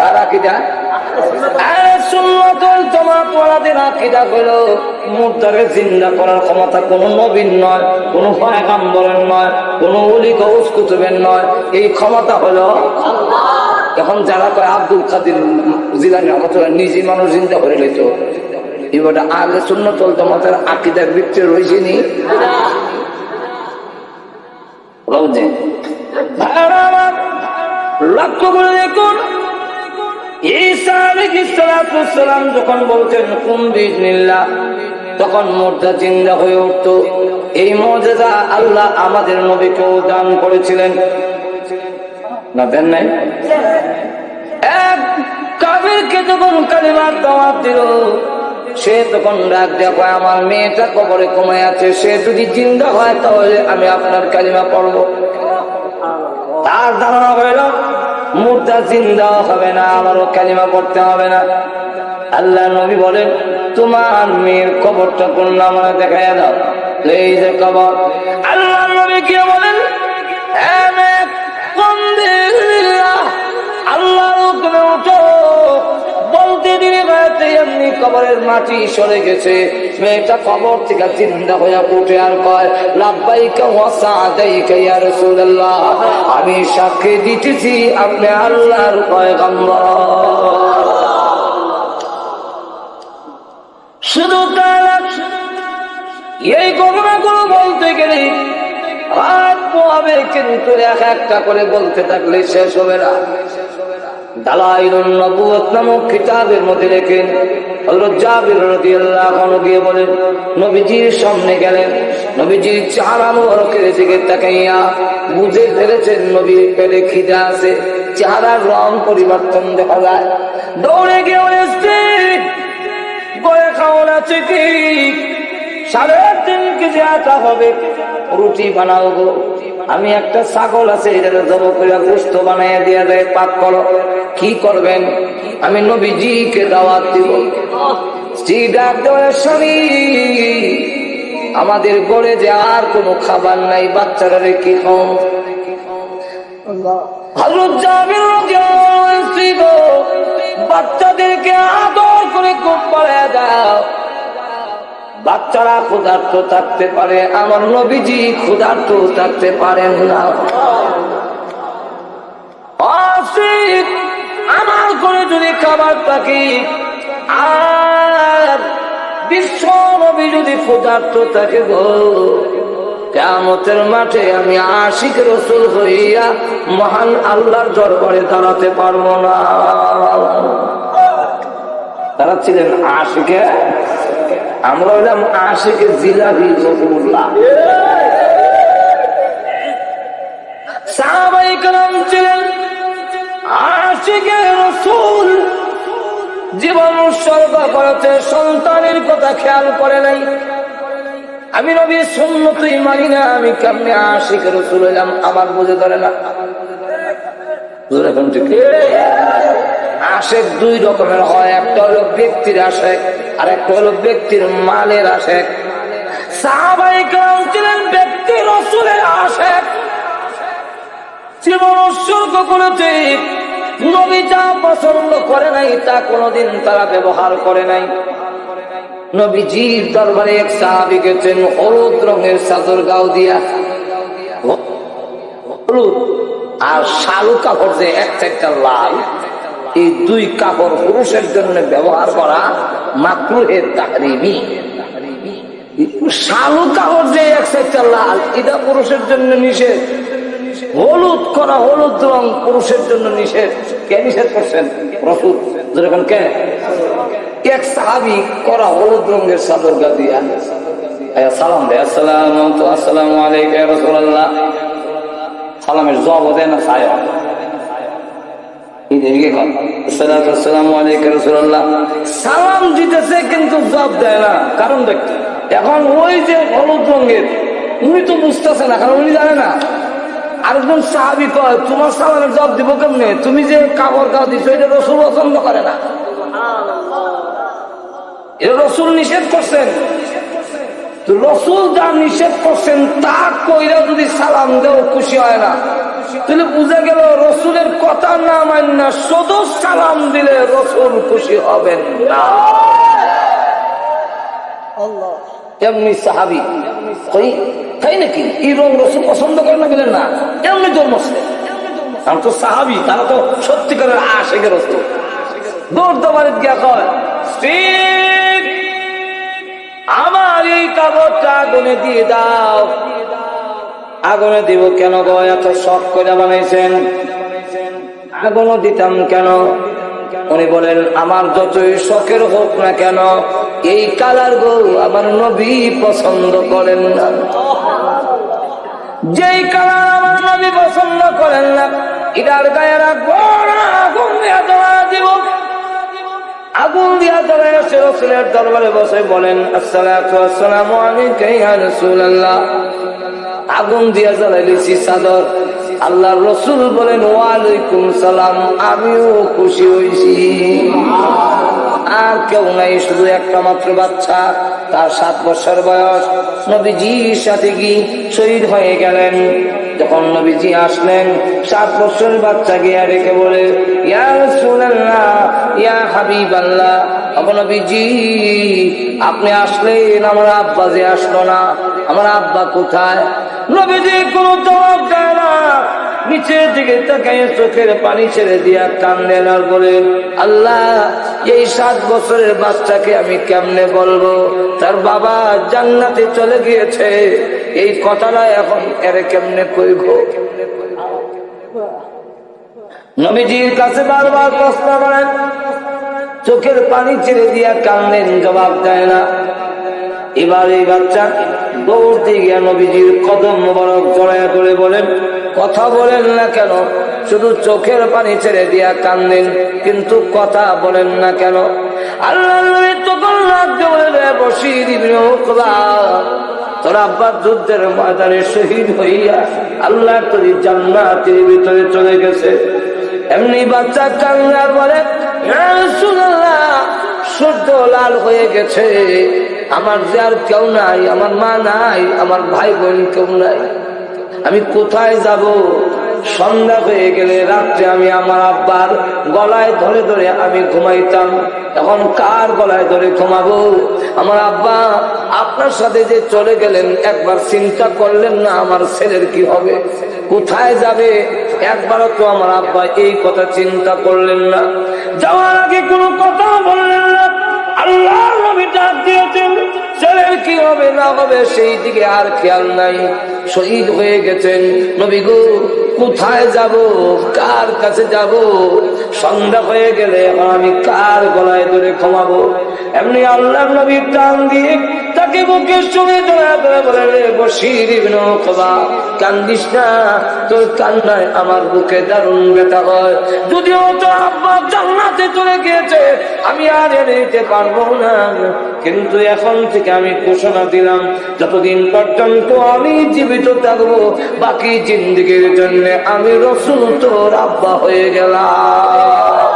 কার আকীদা? আহলে সুন্নাত ওয়াল জামাত ওয়ালাদের আকীদা হলো মুর্দাকে জিন্দা করার ক্ষমতা কোনো নবীর নয়, কোনো পয়গম্বরের নয়, কোনো ওলি গাউস কুতুবের নয়, এই ক্ষমতা হলো আল্লাহ। এখন যারা কয় আব্দুল কাদের জিলানী রহমাতুল্লাহ নিজে মানুষ চিন্তা করে লইত, এবারে আহলে সুন্নাত ওয়াল জামাতের আকীদার ভিতরে রইছে নি। লক্ষ্য করে দেখুন, ঈসা আলাইহিস সালাম যখন বলতেন কুম বিজনিল্লাহ, তখন মুর্দা জিন্দা হয়ে উঠত। এই মুজিজা আল্লাহ আমাদের নবীকেও দান করেছিলেন, না দেন নাই? এক কাফিরকে যখন কালিমার দাওয়াত দিল, সে তখন ডাক দেখো আমার মেয়েটা কবরে ঘুমায় আছে, সে যদি জিন্দা হয় তাহলে আমি আপনার কালিমা পড়ব। তার ধারণা হইল মুর্দা জিন্দা হবে না, আমারও কালিমা পড়তে হবে না। আল্লাহ নবী বলেন তোমার মেয়ের কবরটা কোন নামে দেখাইয়া দাও, এই যে কবর। আল্লাহ নবী কি বলেন? আল্লাহর হুকুমে উঠো। বলতে দিনে বেড়াতে এমনি কবরের মাটি সরে গেছে, মেয়েটা কবর থেকে জিন্দা হইয়া উঠে আর কয় লাব্বাইকা ওয়া সাদাইকা ইয়া রাসূলুল্লাহ, আমি সাক্ষী দিতেছি আপনি আল্লাহর পয়গম্বর। শুধু এই ঘটনাগুলো বলতে গেলে রাত পোহাবে, কিন্তু এক একটা করে বলতে থাকলে শেষ হবে না। দালাইলুন নবুওয়াত নামক কিতাবের মধ্যে লেখেন হযরত জাবির রাদিয়াল্লাহু আনহু গিয়ে বলেন নবীজির সামনে গেলেন, নবীজির চেহারা মোবারকের দিকে তাকাইয়া বুঝে ফেলেছেন নবীর পেটে খিদা আছে, চেহারার রং পরিবর্তন দেখা যায়। দৌড়ে গিয়ে বলেছেন গয়ে খাওয়ান আছে কি? 3.5 কেজি আটা হবে, রুটি বানাও গো। আমি একটা ছাগল আছে, এটা জব করে গোশত বানাইয়া দিয়া দেয়, পাক করো। কি করবেন? আমি নবীজিকে দাওয়াত দিব। স্বামী আমাদের গড়ে যে আর কোনো খাবার নাই, বাচ্চারা কি খাও? হযরত জাবির রাদিয়াল্লাহু আনহু বাচ্চাদেরকে আদর করে খুব পাড়ায় দাও। বাচ্চারা ক্ষুধার্ত থাকতে পারে, আমার নবীজি ক্ষুধার্ত থাকতে পারেন না। আমার করে যদি খাবার থাকে আর বিশ্ব নবী যদি ক্ষুধার্ত থাকে গো, কিয়ামতের মাঠে আমি আশিক রাসূল হইয়া মহান আল্লাহর দরবারে দাঁড়াতে পারবো না। তারা ছিলেন আশিকে, আমরা হইলাম আশিকে জিলাপি রসুল্লাহ। সাহাবায়ে কেরাম ছিলেন আশিকে রাসূল, জীবন উৎসর্গ করেছে, সন্তানের কথা খেয়াল করে নাই। আমি নবীর সুন্নতই মানি না, আমি কেমনে আশিকে রাসূল হইলাম? আমার বুঝে ধরে না। আশেক 2 রকমের হয়, একটা হলো ব্যক্তির আশেক আর একটা হলো ব্যক্তির মালের আশেক। সাহাবায়ে কেরাম ছিলেন ব্যক্তি রাসূলের আশেক, জীবন উৎসর্গ করেছে। নবী যা পছন্দ করে নাই তা কোনোদিন তারা ব্যবহার করে নাই। নবীজির দরবারে এক সাহাবী গেছেন, হলুদ রঙের চাদর গাও দিয়া, হলুদ আর শালু কাপড় যে এক চারটা লাল, এই 2 কাপড় পুরুষের জন্য ব্যবহার করা মাকরুহে তাহরিমি। শালু কাপড় যে এক চারটা লাল, এটা পুরুষের জন্য নিষেধ। হলুদ করা, হলুদ রং পুরুষের জন্য নিষেধ। কে নিষেধ করছেন? রাসূল। যখন কে এক সাহাবী করা হলুদ রঙের চাদর গা দিয়া সালাম দেয়, আসসালামু আলাইকুম ইয়া রাসূলুল্লাহ। সালামের জবাব দেয় না, ছায় সালাম দিতেছে কিন্তু জবাব দেয় না। কারণ দেখতে এখন ওই যে হলুদ রঙের উনি তো বুঝতেছে না, কারণ উনি জানে না। আরেকজন সাহাবী কয়, তোমার সালামের জবাব দিব কেমনে? তুমি যে কাপড় গাও দিচ্ছ এটা রাসূল পছন্দ করে না, এটা রাসূল নিষেধ করছেন। রাসূল যা নিষেধ করছেন তা কইরা যদি সালাম দেও খুশি হয় না, তাহলে বুঝা গেল রাসূলের কথা না মান্না শুধু সালাম দিলে রাসূল খুশি হবেন না। এমনি সাহাবী কই তাই নাকি এই রং রাসূল পছন্দ করে না? বলেন না, এমনি জন্মছে। আমি তো সাহাবী, তারা তো সত্যিকারের আশিকের রাসূল। দৌড় দৌড়ে গিয়া কয়, আমার এই কাগজটা আগুনে দিয়ে দাও। আগুনে দিব কেন গো? এত শখ করে বানাইছেন, আগুনও দিতাম কেন? উনি বলেন, আমার যতই শখের হোক না কেন এই কালার গো আমার নবী পছন্দ করেন না। যেই কালার আমার নবী পছন্দ করেন না এটার গায়ে রাখবো না, আগুন দিয়া জ্বালা দিব। আগুন দিয়া জ্বালা এসে রাসূলের দরবারে বসে বলেন, আসসালাতু ওয়াসসালামু আলাইকা ইয়া রাসূলুল্লাহ। আগুন দিয়া জ্বালাইছি চাদর। আল্লাহর রাসূল বলেন, ওয়ালাইকুম সালাম, আমিও খুশি হইছি। আর কেউ নাই, শুধু একটা মাত্র বাচ্চা, তার 7 বছর বয়স। নবীজির সাথে গিয়ে শহীদ হয়ে গেলেন। যখন নবীজি আসলেন 7 বছরের বাচ্চা গিয়ে রেখে বলে, ইয়া রাসূলুল্লাহ, ইয়া হাবিবাল্লাহ, নবীজি আপনি আসলেন, আমার আব্বা যে আসলো না, আমার আব্বা কোথায়? নবীজি কোনো জবাব দেয় না, নিচের দিকে তাকাইয়ে চোখের পানি ছেড়ে দিয়া কান্দেন আর বলে, আল্লাহ এই 7 বছরের বাচ্চাকে আমি কেমনে বলবো তার বাবা জান্নাতে চলে গিয়েছে? এই কথাটা এখন এর কেমনে কইব? নবীজির কাছে বারবার প্রশ্ন করেন, চোখের পানি ছেড়ে দিয়া কান্দেন, জবাব দেয় না। এবার এই বাচ্চা দৌড়তে গিয়া নবীজির কদম মোবারক জড়ায়া করে বলেন, কথা বলেন না কেন? শুধু চোখের পানি ছেড়ে দিয়া কান্দেন, কিন্তু কথা বলেন না কেন? আল্লাহ নবী তখন লাগতে বলে, বশীর ইবনে উকবা, তোর আব্বা যুদ্ধের ময়দানে শহীদ হইয়া আল্লাহ তোর জান্নাতের ভিতরে চলে গেছে। এমনি বাচ্চা কান্না বলে, ইয়া রাসূলুল্লাহ, সূর্য লাল হয়ে গেছে, আমার যে আর কেউ নাই, আমার মা নাই, আমার ভাই বোন কেউ নাই, আমি কোথায় যাব? সন্ধ্যা হয়ে গেলে রাত্রে আমি আমার আব্বার গলায় ধরে ধরে আমি ঘুমাইতাম, এখন কার গলায় ধরে ঘুমাবো? আমার আব্বা আপনার সাথে যে চলে গেলেন, একবার চিন্তা করলেন না আমার ছেলের কি হবে, কোথায় যাবে? একবারও তো আমার আব্বা এই কথা চিন্তা করলেন না। যাওয়ার আগে কোনো কথা বললেন না। আল্লাহ নবী ডাক দিয়েছেন, ছেলের কি হবে না হবে সেই দিকে আর খেয়াল নাই। শহীদ হয়ে গেছেন। নবী গো কোথায় যাব, কার কাছে যাব? সন্ধ্যা হয়ে গেলে আমি কার গলায় ধরে ক্ষমাবো? এমনি আল্লাহ নবী টান দিয়ে তাকে বুকের সঙ্গে জড়ায় ধরে বলে, রে বশীর ইবনে উকবা, কান্দিস না, তোর কান্নায় আমার বুকে দারুণ ব্যথা হয়। যদিও তো আব্বা জান্নাতে চলে গিয়েছে, আমি আর এনে দিতে পারবো না, কিন্তু এখন থেকে আমি ঘোষণা দিলাম, যতদিন পর্যন্ত আমি জীবিত থাকবো, বাকি জিন্দেগির জন্য আমি রাসূল তোর আব্বা হয়ে গেলাম।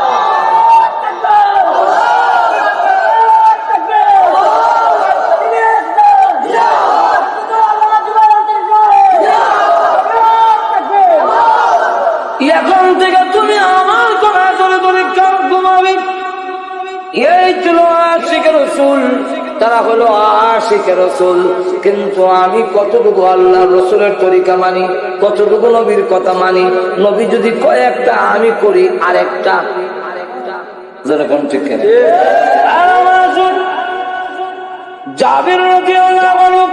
এখন থেকে তুমি আমার গলায় ধরে ধরে ঘুমাবি। এই ছিল আশিকে রাসূল, তারা হলো আশিকে রাসূল। কিন্তু আমি কতটুকু আল্লাহ রাসূলের তরিকা মানি, কতটুকু নবীর কথা মানি? নবী যদি কয় একটা, আমি করি আরেকটা। যেরকম ঠিক কিনা? জাবির রাদিয়াল্লাহু আনহু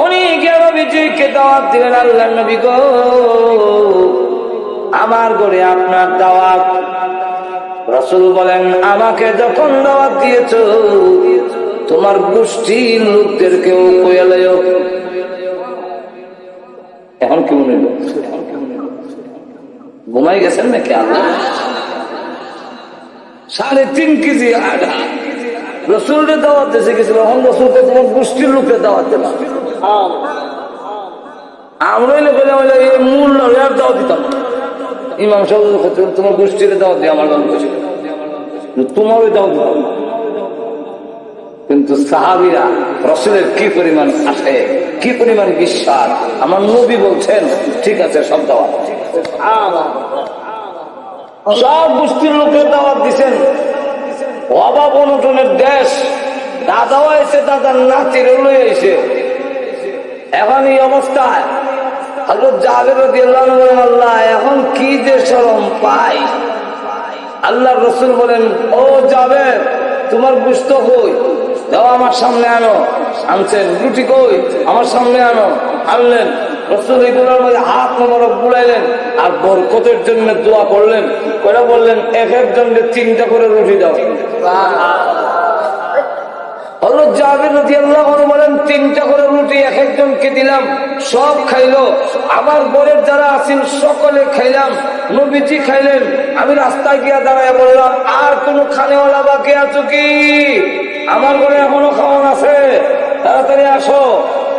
উনি গিয়ে নবীজিকে দাওয়াত দিলেন, আল্লাহর নবী গো, আমার ঘরে আপনার দাওয়াত। রাসূল বলেন, আমাকে যখন দাওয়াত দিয়েছ তোমার গোষ্ঠীর লোকদেরকেও কইয়া লইও। এখন কি মনে হলো? ঘুমাই গেছেন নাকি? আল্লাহ 3.5 কেজি আটা রসুলের দাওয়াত দিয়েছে গেছিল, এখন রসুলকে তোমার গোষ্ঠীর লোকের দাওয়াত দিলাম। আমরা এই মূল দাওয়াত দিতাম, ইমাম সাহেব তোমার গোষ্ঠীর দাওয়াত দিয়ে আমার গান করছিল, তোমার ওই দাওয়াত দিতাম না। কিন্তু সাহাবীরা রসুলের কি পরিমাণ আসে, কি পরিমাণ বিশ্বাস। আমার নবী বলছেন ঠিক আছে, সব দাওয়াত, সব গোষ্ঠীর লোকের দাওয়াত দিচ্ছেন। অভাব অনটনের দেশ, দাদাও এসে দাদার নাতিরে লয়ে এসে এখন এই অবস্থায় হযরত জাবের রাদিয়াল্লাহু আনহু বলেন, আল্লাহ এখন কি যে শরম পাই। আল্লাহর রাসূল বলেন, ও জাবের, তোমার গোশত কই, দাও আমার সামনে আনো। আনছেন। রুটি কই, আমার সামনে আনো। আনলেন। রাসূল এগুলোর মধ্যে হাত মোবারক বুলাইলেন আর বরকতের জন্য দোয়া করলেন। করে বললেন, এক একজনকে 3টা করে রুটি দাও। হযরত জাবের রাদিয়াল্লাহু আনহু বলেন, 3টা করে রুটি এক একজনকে দিলাম, সব খাইলো। আমার ঘরের যারা আছেন সকলে খাইলাম, নবীজি খাইলেন। আমি রাস্তায় গিয়া দাঁড়ায় বললাম, আর কোন খানেওয়ালা বাকি আছো কি? আমার ঘরে এখনো খাওয়ান আছে, তাড়াতাড়ি আসো।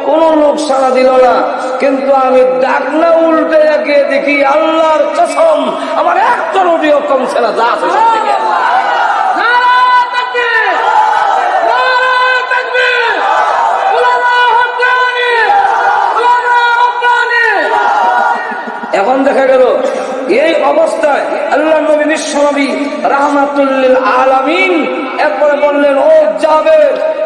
কোন লোক সাড়া দিল না। কিন্তু আমি ডাকনা উল্টে গিয়ে দেখি, আল্লাহর কসম আমার একটা রুটিও কমছে না, যা আছে সব থেকে। এখন দেখা গেল এই অবস্থায় আল্লাহ নবী বিশ্বনবী রাহমাতুল লিল আলামিন এরপরে বললেন, ও যাবে,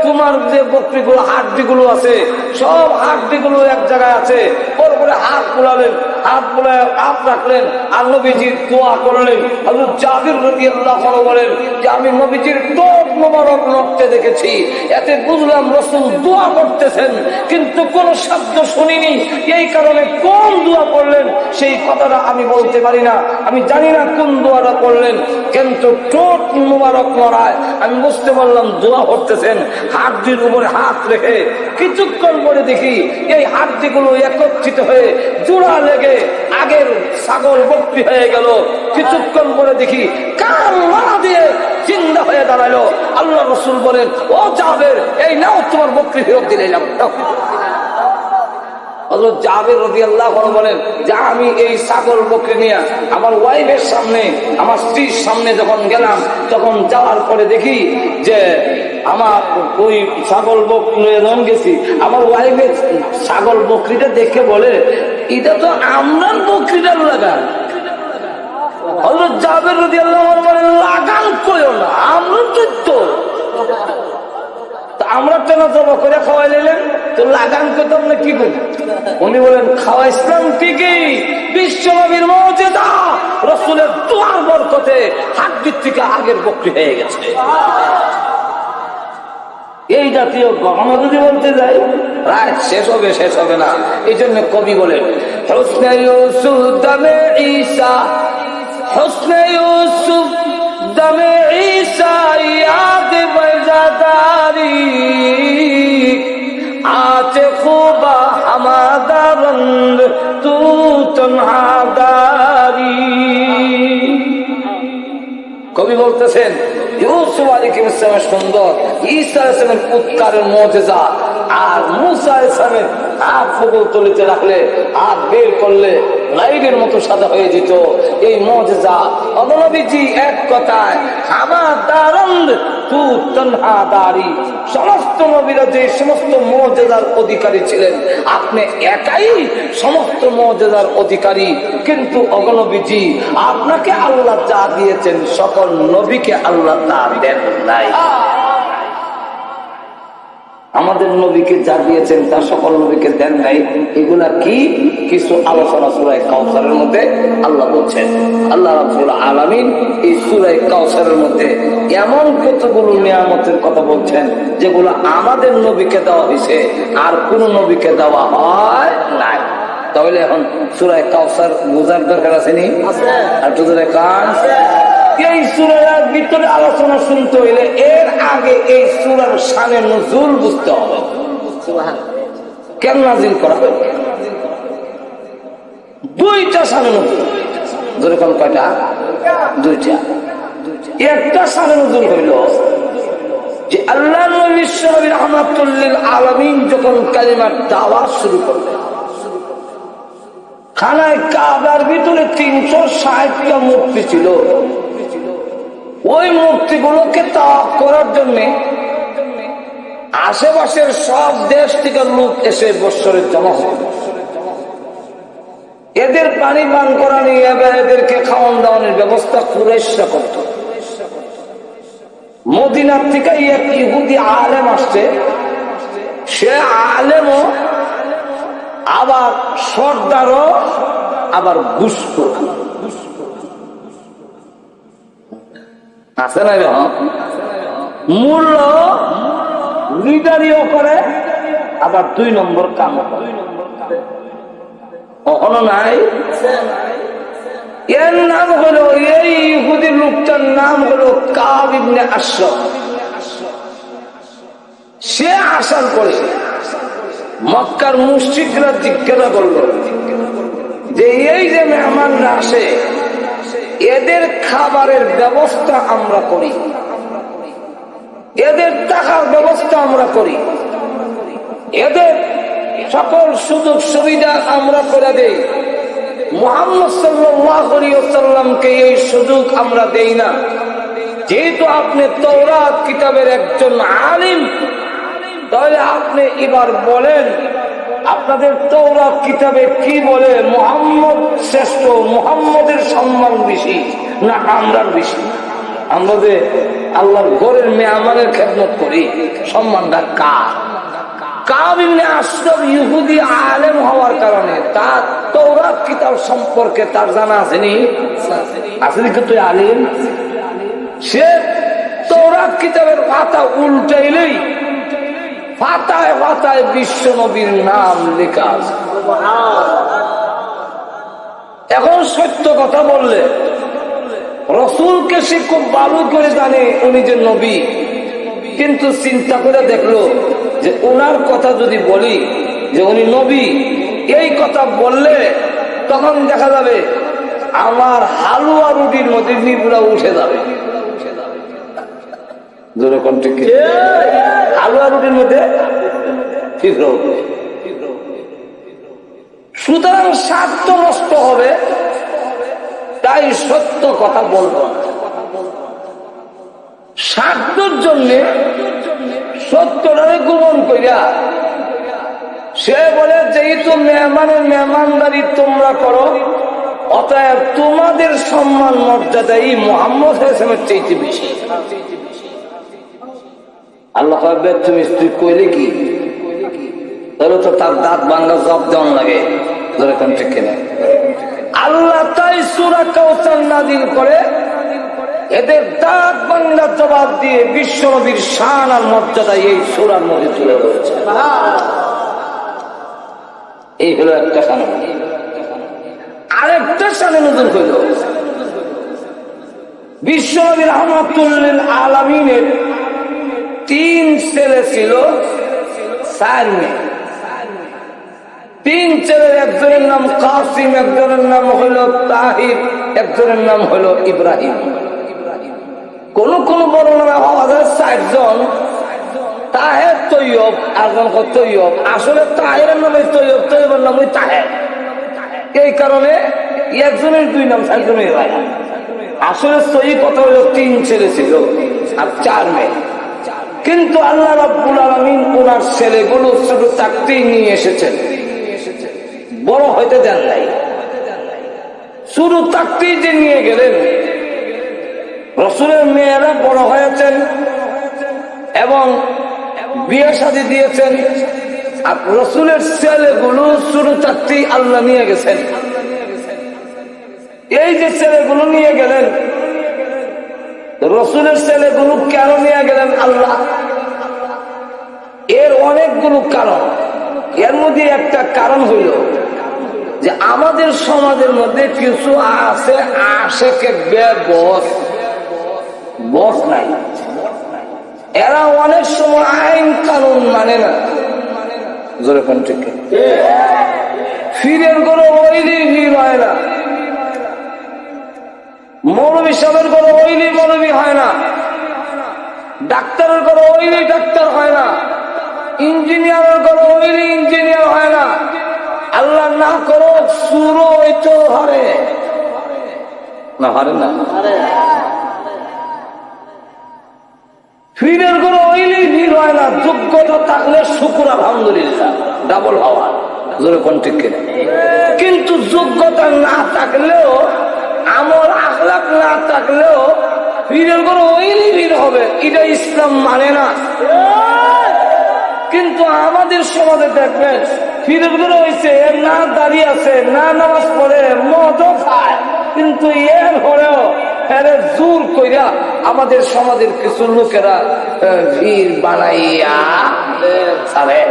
তোমার যে বকরিগুলো হাড্ডিগুলো আছে সব হাড্ডিগুলো এক জায়গায় আছে। ওর উপরে হাত বুলালেন, হাত বুলায় হাত রাখলেন আর নবীজি দোয়া করলেন। হযরত জাবির রাদিয়াল্লাহু আনহু বলেন যে আমি নবীজির ঠোঁট মোবারক নড়তে দেখেছি, এতে বুঝলাম রাসূল দোয়া করতেছেন, কিন্তু কোন শব্দ শুনিনি। এই কারণে কোন দোয়া করলেন সেই কথাটা আমি বলতে পারি না, আমি জানি না কোন দোয়াটা করলেন, কিন্তু ঠোঁট মোবারক নড়ায় আমি বুঝতে পারলাম দোয়া করতেছেন। হাড্ডির উপরে হাত রেখে কিছুক্ষণ পরে দেখি এই হাড্ডিগুলো একত্রিত হয়ে জোড়া লেগে আগের ছাগল বকরি হয়ে গেল। কিছুক্ষণ পরে দেখি কান মারা দিয়ে জিন্দা হয়ে দাঁড়ালো। আল্লাহ রাসূল বলেন, ও জাবের, এই নাও তোমার বকরি ফেরত দিলাম। হযরত জাবের রাদিয়াল্লাহু আনহু বলেন যে আমি এই ছাগল বকরি নিয়ে আমার ওয়াইফের সামনে, আমার স্ত্রীর সামনে যখন গেলাম, তখন যাওয়ার পরে দেখি যে আমার ওই ছাগল বকরি রং গেছি। আমার ওয়াইফের ছাগল বকরিটা দেখে বলে, এটা তো আমরার বকরিটার লাগান। হযরত জাবের রাদিয়াল্লাহু আনহু বলেন, লাগান কইও না, আমরার তো আমরা টেনা জমা করে খাওয়াই নিলেন, তো লাগান করতে আপনি কি করেন? উনি বলেন, খাওয়া ইসলাম ঠিকই, বিশ্বনবীর মুজিজা, রাসূলের দোয়ার বরকতে হাড্ডির থেকে আগের বকরি হয়ে গেছে। এই জাতীয় গহনা যদি বলতে যাই, রায় শেষ হবে না। এই জন্য কবি বলেন, হুসনে ইউসুফ দামে ঈসা, হুসনে ইউসুফ দামে ঈসা ইয়াদ বজাদারি, আতে খুবা হামাদারন্দ তু তনহাদারি। কবি বলতেছেন, ইউসুফ আলাইহিস সালাম সুন্দর, ঈসা আলাইহিস সালামের উৎকারের মুজিজা, আর মুসা আলাইহিস সালামের হাত ফুগল তুলিতে রাখলে হাত বের করলে লাইটের মতো সাদা হয়ে যেত। এই মুজিজা নবীজি এক কথায় হামাদারন্দ তু তনহাদারি। সমস্ত নবীরা যে সমস্ত মুজিজার অধিকারী ছিলেন, আপনি একাই সমস্ত মুজিজার অধিকারী। কিন্তু অগণবীজি, আপনাকে আল্লাহ যা দিয়েছেন সকল নবীকে আল্লাহ তা দেন নাই। আমাদের নবীকে যা দিয়েছেন তা সকল নবীকে দেন নাই। এগুলা কি? কিছু আলোচনা সূরা কাউসারের মধ্যে আল্লাহ বলছেন। আল্লাহ রাব্বুল আলামিন এই সূরা কাউসারের মধ্যে এমন কতগুলো নিয়ামতের কথা বলছেন যেগুলো আমাদের নবীকে দেওয়া হয়েছে আর কোন নবীকে দেওয়া হয় নাই। তাহলে এখন সূরা কাউসার বোঝার দরকার আছে নি? আর তো কান এই সূরার ভিতরে আলোচনা শুনতে হইলে এর আগে এই সূরার শানে নুজুল বুঝতে হবে। কেন নাজিল করা হয়? দুইটা শানে নুজুল। যেরকম কয়টা? দুইটা। একটা শানে নুজুল হইল যে আল্লাহ নবী বিশ্বনবী রাহমাতুল লিল আলামিন যখন কালিমার দাওয়াত শুরু করলেন, খানায় কাবার ভিতরে 360টা মূর্তি ছিল। ওই মূর্তিগুলোকে তাওয়াফ করার জন্য আশেপাশের সব দেশ থেকে লোক এসে বৎসরে জমা হতো। এদের পানি পান করা নিয়ে এদেরকে খাওয়ান দাওয়ানোর ব্যবস্থা কুরাইশরা করত। মদিনার থেকে এক ইহুদি আলেম আসছে, সে আলেমও আবার সর্দারও আবার ঘুষখোর আছে না? মূল্য লিডারিও করে, আবার 2 নম্বর কাম করে। কখনো নাই। এর নাম হলো, এই ইহুদি লোকটার নাম হলো কাব ইবনে আশরাফ। সে আসার পরে মক্কার মুশরিকরা জিজ্ঞাসা করলো যে এই যে মেহমানরা আসে, এদের খাবারের ব্যবস্থা আমরা করি, এদের টাকার ব্যবস্থা আমরা করি, এদের সকল সুযোগ সুবিধা আমরা করে দেই, মুহাম্মদ সাল্লাল্লাহু আলাইহি ওয়াসাল্লামকে এই সুযোগ আমরা দেই না। যেহেতু আপনি তাওরাত কিতাবের একজন আলিম, তাহলে আপনি এবার বলেন আপনাদের তাওরাত কিতাবে কি বলে? মুহাম্মদ শ্রেষ্ঠ, মুহাম্মদের সম্মান বেশি না আমরার বেশি? আমরা যে আল্লাহর ঘরের মেহমানের খেদমত করি, সম্মানটা কার? কাব ইবনে আশরাফ ইহুদি আলেম হওয়ার কারণে তার তাওরাত কিতাব সম্পর্কে তার জানা আসেনি। আসলে কি তুই আলিম? সে তাওরাত কিতাবের পাতা উল্টাইলেই পাতায় পাতায় বিশ্ব নবীর নাম লেখা আছে। এখন সত্য কথা বললে রসুলকে সে খুব ভালো করে জানে উনি যে নবী, কিন্তু চিন্তা করে দেখলো যে ওনার কথা যদি বলি যে উনি নবী, এই কথা বললে তখন দেখা যাবে আমার হালুয়া রুটির মধ্যে নিবুড়া উঠে যাবে। হালুয়া রুটির মধ্যে সুতরাং স্বার্থ নষ্ট হবে, তাই সত্য কথা বলবো। স্বার্থের জন্য সত্যটারে গোপন করিয়া সে বলে যেহেতু মেহমানের মেহমানদারি তোমরা করো, অতএব তোমাদের সম্মান মর্যাদাই মুহাম্মদ হাসানের চাইতে বেশি। আল্লাহ তুমি স্ত্রী কইলে কি তাহলে তো তার দাঁত ভাঙ্গা জব দেওয়ান লাগে। আল্লাহ তাই সূরা কাউসার নাযিল করে এদের দাঁত ভাঙ্গা জবাব দিয়ে বিশ্ব নবীর শান আর মর্যাদা এই সূরার মধ্যে তুলে ধরেছে। এই হলো একটা শান। আরেকটা শানে নজর হইল বিশ্ব নবী রাহমাতুল লিল আলামিনের 3 ছেলে ছিল, 4 মেয়ে। 3 ছেলের একজনের নাম কাসিম, একজনের নাম হলো তাহির, একজনের নাম হলো ইব্রাহিম। কোন কোন বর্ণনা পাওয়া যায় 4 জন। তাহের তৈয়ব, একজন তৈয়ব। আসলে তাহেরের নামে তৈয়ব, তৈয়বের নাম ওই তাহের। এই কারণে একজনের 2 নাম, 4 জনের হয়। আসলে সহি কথা হলো 3 ছেলে ছিল আর 4 মেয়ে। কিন্তু আল্লাহ রাব্বুল আলামিন ওনার ছেলেগুলো শুধু থাকতেই নিয়ে এসেছেন, বড় হইতে দেন নাই। শুধু থাকতেই যে নিয়ে গেলেন, রাসূলের মেয়েরা বড় হয়েছেন এবং বিয়ে শাদী দিয়েছেন, আর রাসূলের ছেলেগুলো শুরু থাকতেই আল্লাহ নিয়ে গেছেন। এই যে ছেলেগুলো নিয়ে গেলেন, রাসূলের ছেলেগুলো কেন নিয়ে গেলেন আল্লাহ? এর অনেকগুলো কারণ। এর মধ্যে একটা কারণ হইল যে আমাদের সমাজের মধ্যে কিছু আছে আশেকে বেবস, বস নাই। এরা অনেক সময় আইন কানুন মানে না। জোরে কোন ঠিক ফিরের কোনো ওইলি ভিড় হয় না, মৌলবী সাহেবের কোনো ওইলি মৌলবী হয় না, ডাক্তারের কোনো ওইলি ডাক্তার হয় না, ইঞ্জিনিয়ারের কোনো ওইলি ইঞ্জিনিয়ার হয় না। আল্লাহ না করো সুরো তো হারে না, হারে না। ফিরের কোনো ওইলি ভিড় হয় না। যোগ্যতা থাকলে শুকুর আলহামদুলিল্লাহ ডাবল হওয়া, জোরে কোন ঠিক কিনা। কিন্তু যোগ্যতা না থাকলেও, আমল আখলাক না থাকলেও ফিরের কোনো ওইলি ভিড় হবে, এটা ইসলাম মানে না। কিন্তু আমাদের সমাজে দেখবেন ফিরের গুলো হয়েছে, না দাঁড়িয়ে আছে, না নামাজ পড়ে, মদও খায়, কিন্তু এর হলেও জোর কইরা আমাদের সমাজের কিছু লোকেরা ভিড় বানাইয়া ছাড়ে।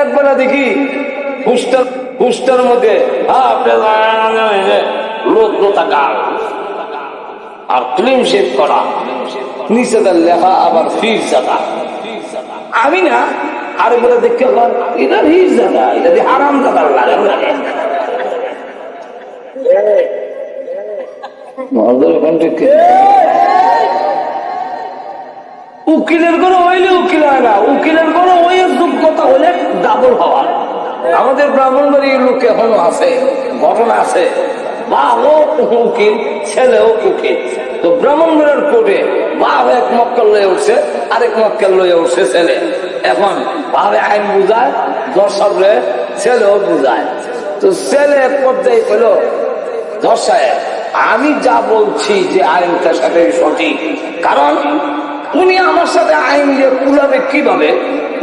একবেলা দেখি হুস্টার মধ্যে লোক লোতাকার আর ক্লিন শেভ করা, নিচে তার লেখা আবার ফির জাদা। আমি না আর বলে দেখতে এটা ফির জাদা, এটা দিয়ে হারাম জাদা লাগে। উকিলের কোনো হইলে উকিল হয় না, উকিলের কোনো ওই যোগ্যতা হলে ডাবল হওয়া। আমাদের ব্রাহ্মণবাড়ির লোক এখনো আছে, ঘটনা আছে, বাবও উকিল ছেলেও উকিল। তো ব্রাহ্মণবাড়ির কোর্টে বাপ এক মক্কেল লয়ে উঠছে, আরেক মক্কেল লয়ে উঠছে ছেলে। এখন ভাবে আইন বুঝায়, দর্শকরে ছেলেও বুঝায়। তো ছেলে এক পর্যায়ে পেল, দর্শায় আমি যা বলছি যে আইনটার সাথে সঠিক, কারণ উনি আমার সাথে আইন দিয়ে কুলাবে কিভাবে?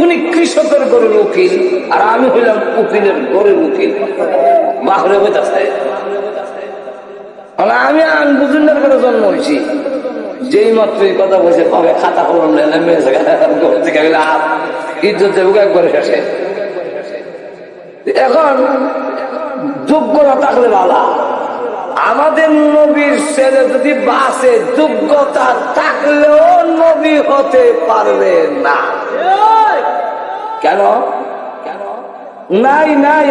উনি কৃষকের গরুর উকিল আর আমি হইলাম উকিলের গরুর উকিল। বাহরে হইতেছে আমি আইন বুঝুনের করে জন্ম হয়েছি। যেই মাত্র এই কথা বলছে পাবে খাতা কলম ইজ্জত দেবো একবারে শেষে। এখন যোগ্যতা থাকলে ভালো। আমাদের নবীর ছেলে যদি বাসে, যোগ্যতা থাকলেও নবী হতে পারবে না। কেন? নাই নাই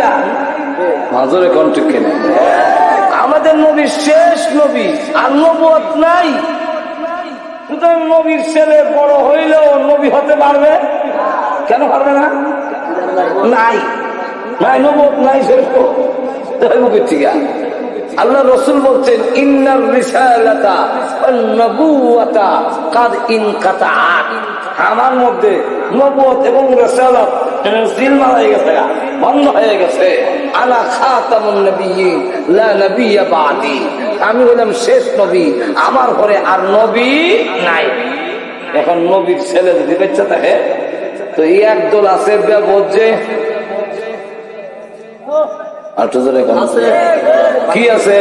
মাজরে কন্ট্রিক কেন? আমাদের নবীর শেষ নবী আর নবুয়ত নাই। সুতরাং নবীর ছেলে বড় হইলেও নবী হতে পারবে কেন? পারবে না। নাই নাই নবুয়ত নাই, শেষ ঠিক। আল্লাহ রসুল বলছেন ইন্নার রিসালাতা ওয়ান নবুওয়াতা কাদ ইনকাতাআত, আমার মধ্যে নবুয়ত এবং রিসালাত জিলমা হয়ে গেছে, বন্ধ হয়ে গেছে। আনা খাতামুন নবিয়্যিন লা নবিয়্যা বাদি, আমি হলাম শেষ নবী, আমার পরে আর নবী নাই। এখন নবীর ছেলে যদি বেঁচে থাকে তো এই একদল আছে বেবজ্জে। কি আছে?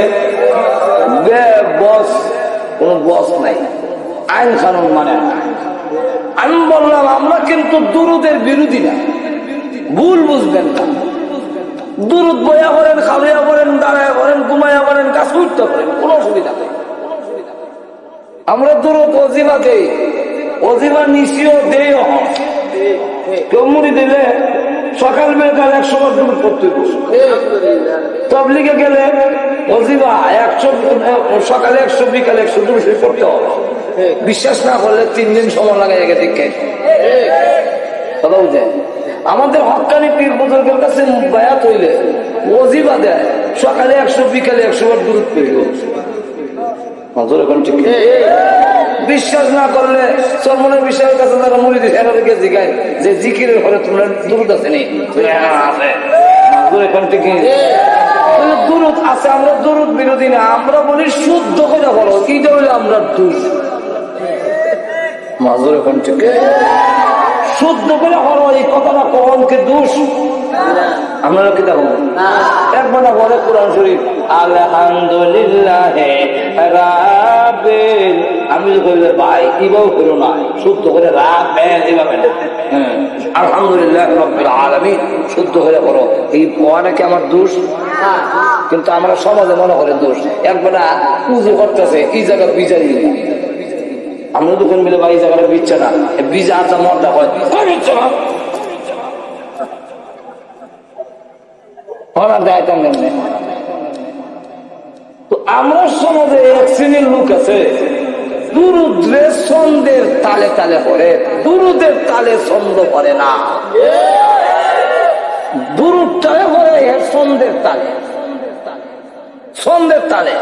বস, কোন বস নাই, আইন কানুন মানে না। আমি বললাম আমরা কিন্তু দুরুদের বিরোধী না, ভুল বুঝবেন না। দুরুদ বইয়া করেন, খাওয়া করেন, দাঁড়ায় করেন, ঘুমাইয়া করেন, কাজ করতে করেন, কোন অসুবিধা নেই। আমরা দুরুদ অজিবা দেই, অজিবা নিশিও দেও। কেউ মুড়ি দিলে সকাল বেলা 100 বার দুরুদ পড়তে বসে। তবলিগে গেলে অজিবা 100, সকালে 100, বিকালে 100 দুরুদ পড়তে হবে। বিশ্বাস না করলে 3 দিন সময় লাগে একে দেখে কথা বুঝে। আমাদের হক্কানি পীর বুজুর্গের কাছে বায়াত হইলে ওজিবা দেয়, সকালে 100, বিকালে 100 বার দুরুদ পড়ব। বিশ্বাস না করলে চরমনের বিষয়ের কাছে যারা মুরিদ এরাকে জিজ্ঞাসা যে জিকিরের ঘরে তোমরা দুরুদ আছে নি? দুরুদ আছে, আমরা দুরুদ বিরোধী না, আমরা বলি শুদ্ধ করে বলো, এইটা হইলে আমরা দোষ মাজুর এখন থেকে শুদ্ধ করে হলো। এই কথাটা কখনকে দোষ আপনারা কি দেখো একবার বলে কোরআন শরীফ আলহামদুলিল্লাহ রাব্বিল, আমি যদি কই ভাই এভাবে করো না, শুদ্ধ করে রাব্বেল এভাবে না, আলহামদুলিল্লাহ রাব্বিল আলামিন শুদ্ধ করে করো। এই পড়া কি আমার দোষ? কিন্তু আমরা সমাজে মনে করে দোষ। একবার পুজো করতেছে এই জায়গা বিচারি, আমরা দোকান মিলে ভাই এই জায়গাটা বিচ্ছে না, বীজা আচা মর্দা হয় বিচ্ছে না তো আমরা সমাজে এক শ্রেণীর লোক আছে দুরুদ্রে ছন্দের তালে তালে পড়ে, দুরুদের তালে ছন্দ পড়ে না, দুরুদ তালে পড়ে ছন্দের তালে, ছন্দের তালে,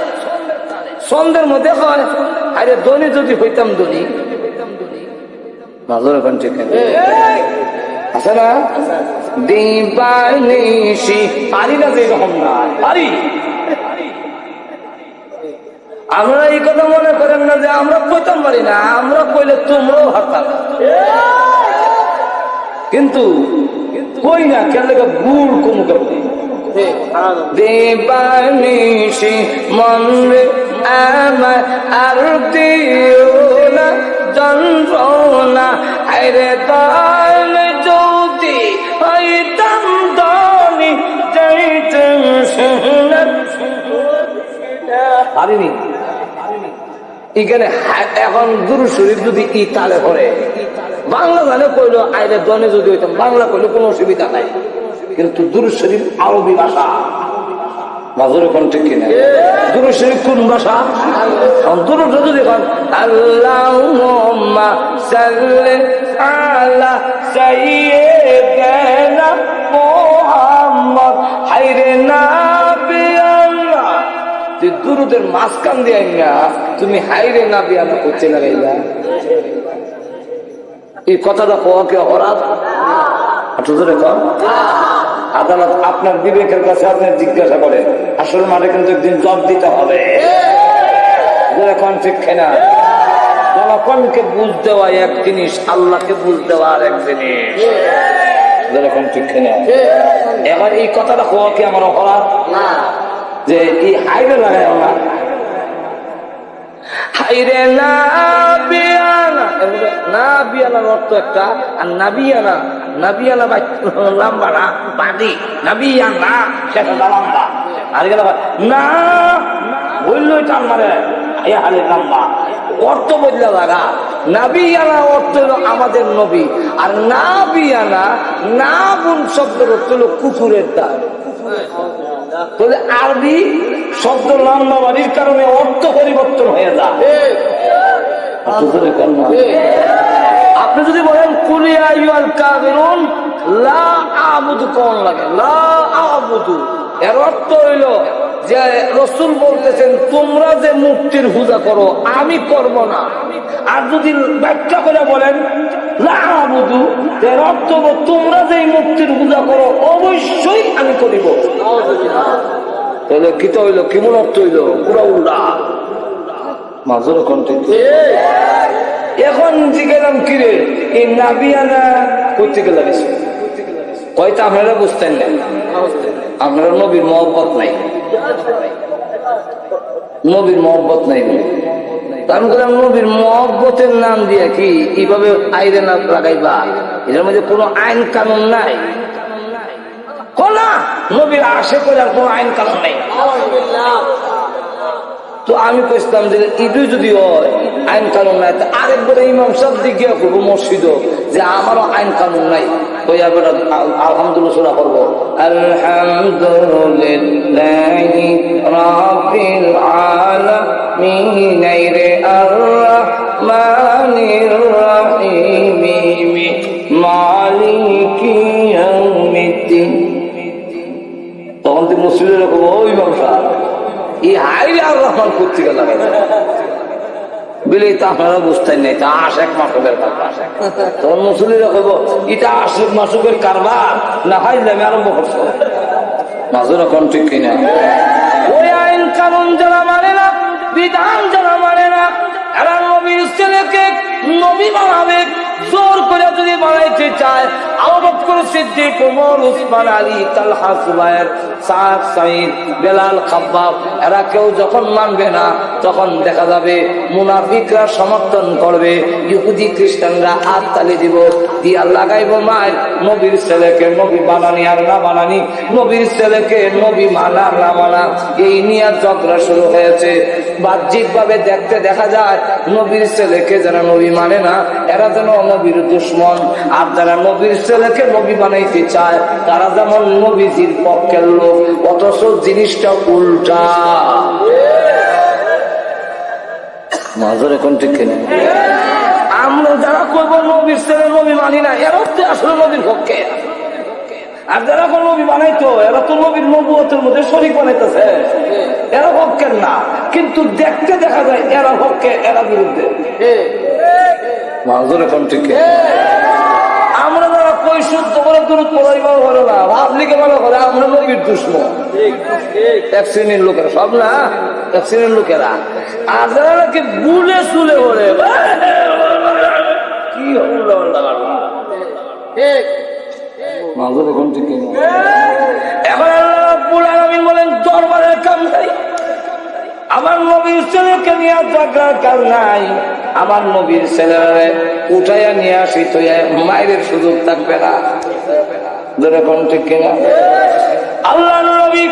ছন্দের মধ্যে হয় আরে ধনী যদি হইতাম ধনী মাজর এখন ঠিক আছে না, দিবানিশি পারি না যে রকম না পারি। আমরা এই কথা মনে করেন না যে আমরা কইতাম পারি না, আমরা কইলে তোমরাও হারতাম, কিন্তু কই না কেন গুড় কমুকে দেবানিশি মনরে আমার আর দিও না যন্ত্রণা, আরে দান যদি হইতাম ধনী যাইতাম সোনার পারিনি। এখানে এখন দুরূদ শরীফ যদি ই তালে করে বাংলা গানে কইলো আইরে দনে যদি হইতাম, বাংলা কইলে কোনো অসুবিধা নাই, কিন্তু দুরূদ শরীফ আরবি ভাষা, মাজুর কোন ঠিক কিনা? দুরূদ শরীফ কোন ভাষা? দুরূদ যদি কোন আল্লাহুম্মা সাল্লি আলা সাইয়্যিদিনা মুহাম্মদ, হায়রে নবী আল্লাহ, যে দুরূদের মাঝখান দিয়ে না তুমি হায়রে নবী আল্লাহ করতে লাগাইলা, এই কথাটা কোয়া কি অপরাধ? আদালত আপনার বিবেকের কাছে আপনি জিজ্ঞাসা করেন, আসল মাঠে কিন্তু একদিন জব দিতে হবে। ঠিক না? জনগণকে বুঝ দেওয়া এক জিনিস, আল্লাহকে বুঝ দেওয়া আর এক জিনিস। ঠিক না? এবার এই কথাটা হওয়া কি আমার অপরাধ? যে এই হাইরে লাগাই আমার হাইরে না বিয়ানা, না বিয়ানার অর্থ একটা, আর নাবিয়ানা, নাবিয়ানা লম্বা না বাদি, নাবিয়ানা সেটা লম্বা, আর না বললো টান মারে হালের লম্বা, অর্থ বদলে লাগা। নাবিয়ানা অর্থ হলো আমাদের নবী, আর না বিয়ানা না বুন শব্দের অর্থ হলো কুকুরের দাঁত। তাহলে আরবি শব্দ লম্বা বাড়ির কারণে অর্থ পরিবর্তন হয়ে যায়। আপনি যদি বলেন কুলিয়া ইউল কাফিরুন লা আবুদু, কোন লাগে লা আবুদু, এর অর্থ হইল যে রাসূল বলতেছেন তোমরা যে মূর্তির পূজা করো আমি করব না। আর যদি ব্যাখ্যা করে বলেন লা আবুদু, এর অর্থ তোমরা যে মূর্তির পূজা করো অবশ্যই আমি করিব। তাহলে কি তো হইলো, কেমন অর্থ হইলো? পুরা উল্টা মাজুর কন্টেন্ট। এখন জিজ্ঞাসা কিরে এই নাবিয়ানা করতে গেলে কয়টা আপনারা বুঝতেন না, আপনারা নবীর মহব্বত নাই, নবীর মহব্বত নাই। আমি বললাম নবীর মহব্বতের নাম দিয়ে কি এইভাবে আইরে না লাগাইবা? এটার মধ্যে কোনো আইন কানুন নাই, কোনা নবীর আশে করে আর কোনো আইন কানুন নাই। তো আমি কইছিলাম যে ইদু যদি হয় আইন কানুন নাই, আরেকবার ইমাম সাহেব দিকে করবো মসজিদ যে আমারও আইন কানুন নাই, আলহামদুলিল্লাহ সুরা করবো আলহামদুলিল্লাহি রাব্বিল আলামিন রে আর-রাহমানির রাহিম মালিকি ইয়াউমিদ্দিন। তখন তো মুসলিমের করবো ওই ইমাম সাহেব এই হাইরে আর রহমান পত্রিকা লাগাইছে বলে তা আপনারা বুঝতেন নাই, তা আশেক মাসুকের কারবার। তখন মুসলিরা কইব এটা আশেক মাসুকের কারবার না হাইলামে আরম্ভ করছো। মাজুর এখন ঠিক কিনা? ওই আইন কানুন যারা মানে না, বিধান যারা মানে না, এরা নবীর ছেলেকে নবী বানাবে, জোর করে যদি বানাইতে চায় আবু বকর সিদ্দিক, ওমর, উসমান, আলী, তালহা, জুবায়ের, সাদ, সাঈদ, বেলাল, খাব্বাব, এরা কেউ যখন মানবে না তখন দেখা যাবে মুনাফিকরা সমর্থন করবে, ইহুদি খ্রিস্টানরা হাত তালি দিব, দিয়া লাগাইব মায়ের নবীর ছেলেকে নবী বানানি আর না বানানি, নবীর ছেলেকে নবী মানা না মানা, এই নিয়ে ঝগড়া শুরু হয়েছে। বাহ্যিক ভাবে দেখতে দেখা যায় নবীর ছেলেকে যারা নবী মানে না এরা যেন নবীর দুশ্মন, আর যারা নবীর ছেলেকে নবী বানাইতে চায় তারা যেমন নবীজির পক্ষের লোক, অথচ জিনিসটা উল্টা। মাজর এখন ঠিক কিনা? আমরা যারা করবো নবীর ছেলে নবী মানি না এরা তো আসলে নবীর পক্ষে, আর যারা কোন নবী বানাইতো এরা তো নবীর নবুয়তের মধ্যে শরীক বানাইতেছে, এরা পক্ষের না, কিন্তু দেখতে দেখা যায় এরা পক্ষে এরা বিরুদ্ধে। মাজর এখন ঠিক কিনা? আমরা যারা কই শুদ্ধ করে দূরত পড়াইবার ভালো না, ভাবলিকে ভালো করে আমরা নবীর দুশ্মন, এক শ্রেণীর লোকেরা, সব না এক শ্রেণীর লোকেরা। আর যারা নাকি বুলে চুলে ভরে কি এখন আল্লাহ রাব্বুল আলামিন বলেন দরবারের কাম নাই, আমার নবীর ছেলেকে নিয়ে দরকার কাল নাই, আমার নবীর ছেলেরা উঠাইয়া নিয়ে আসি তো মায়ের সুযোগ থাকবে না। যেরকম ঠিক কিনা? আল্লাহ নবী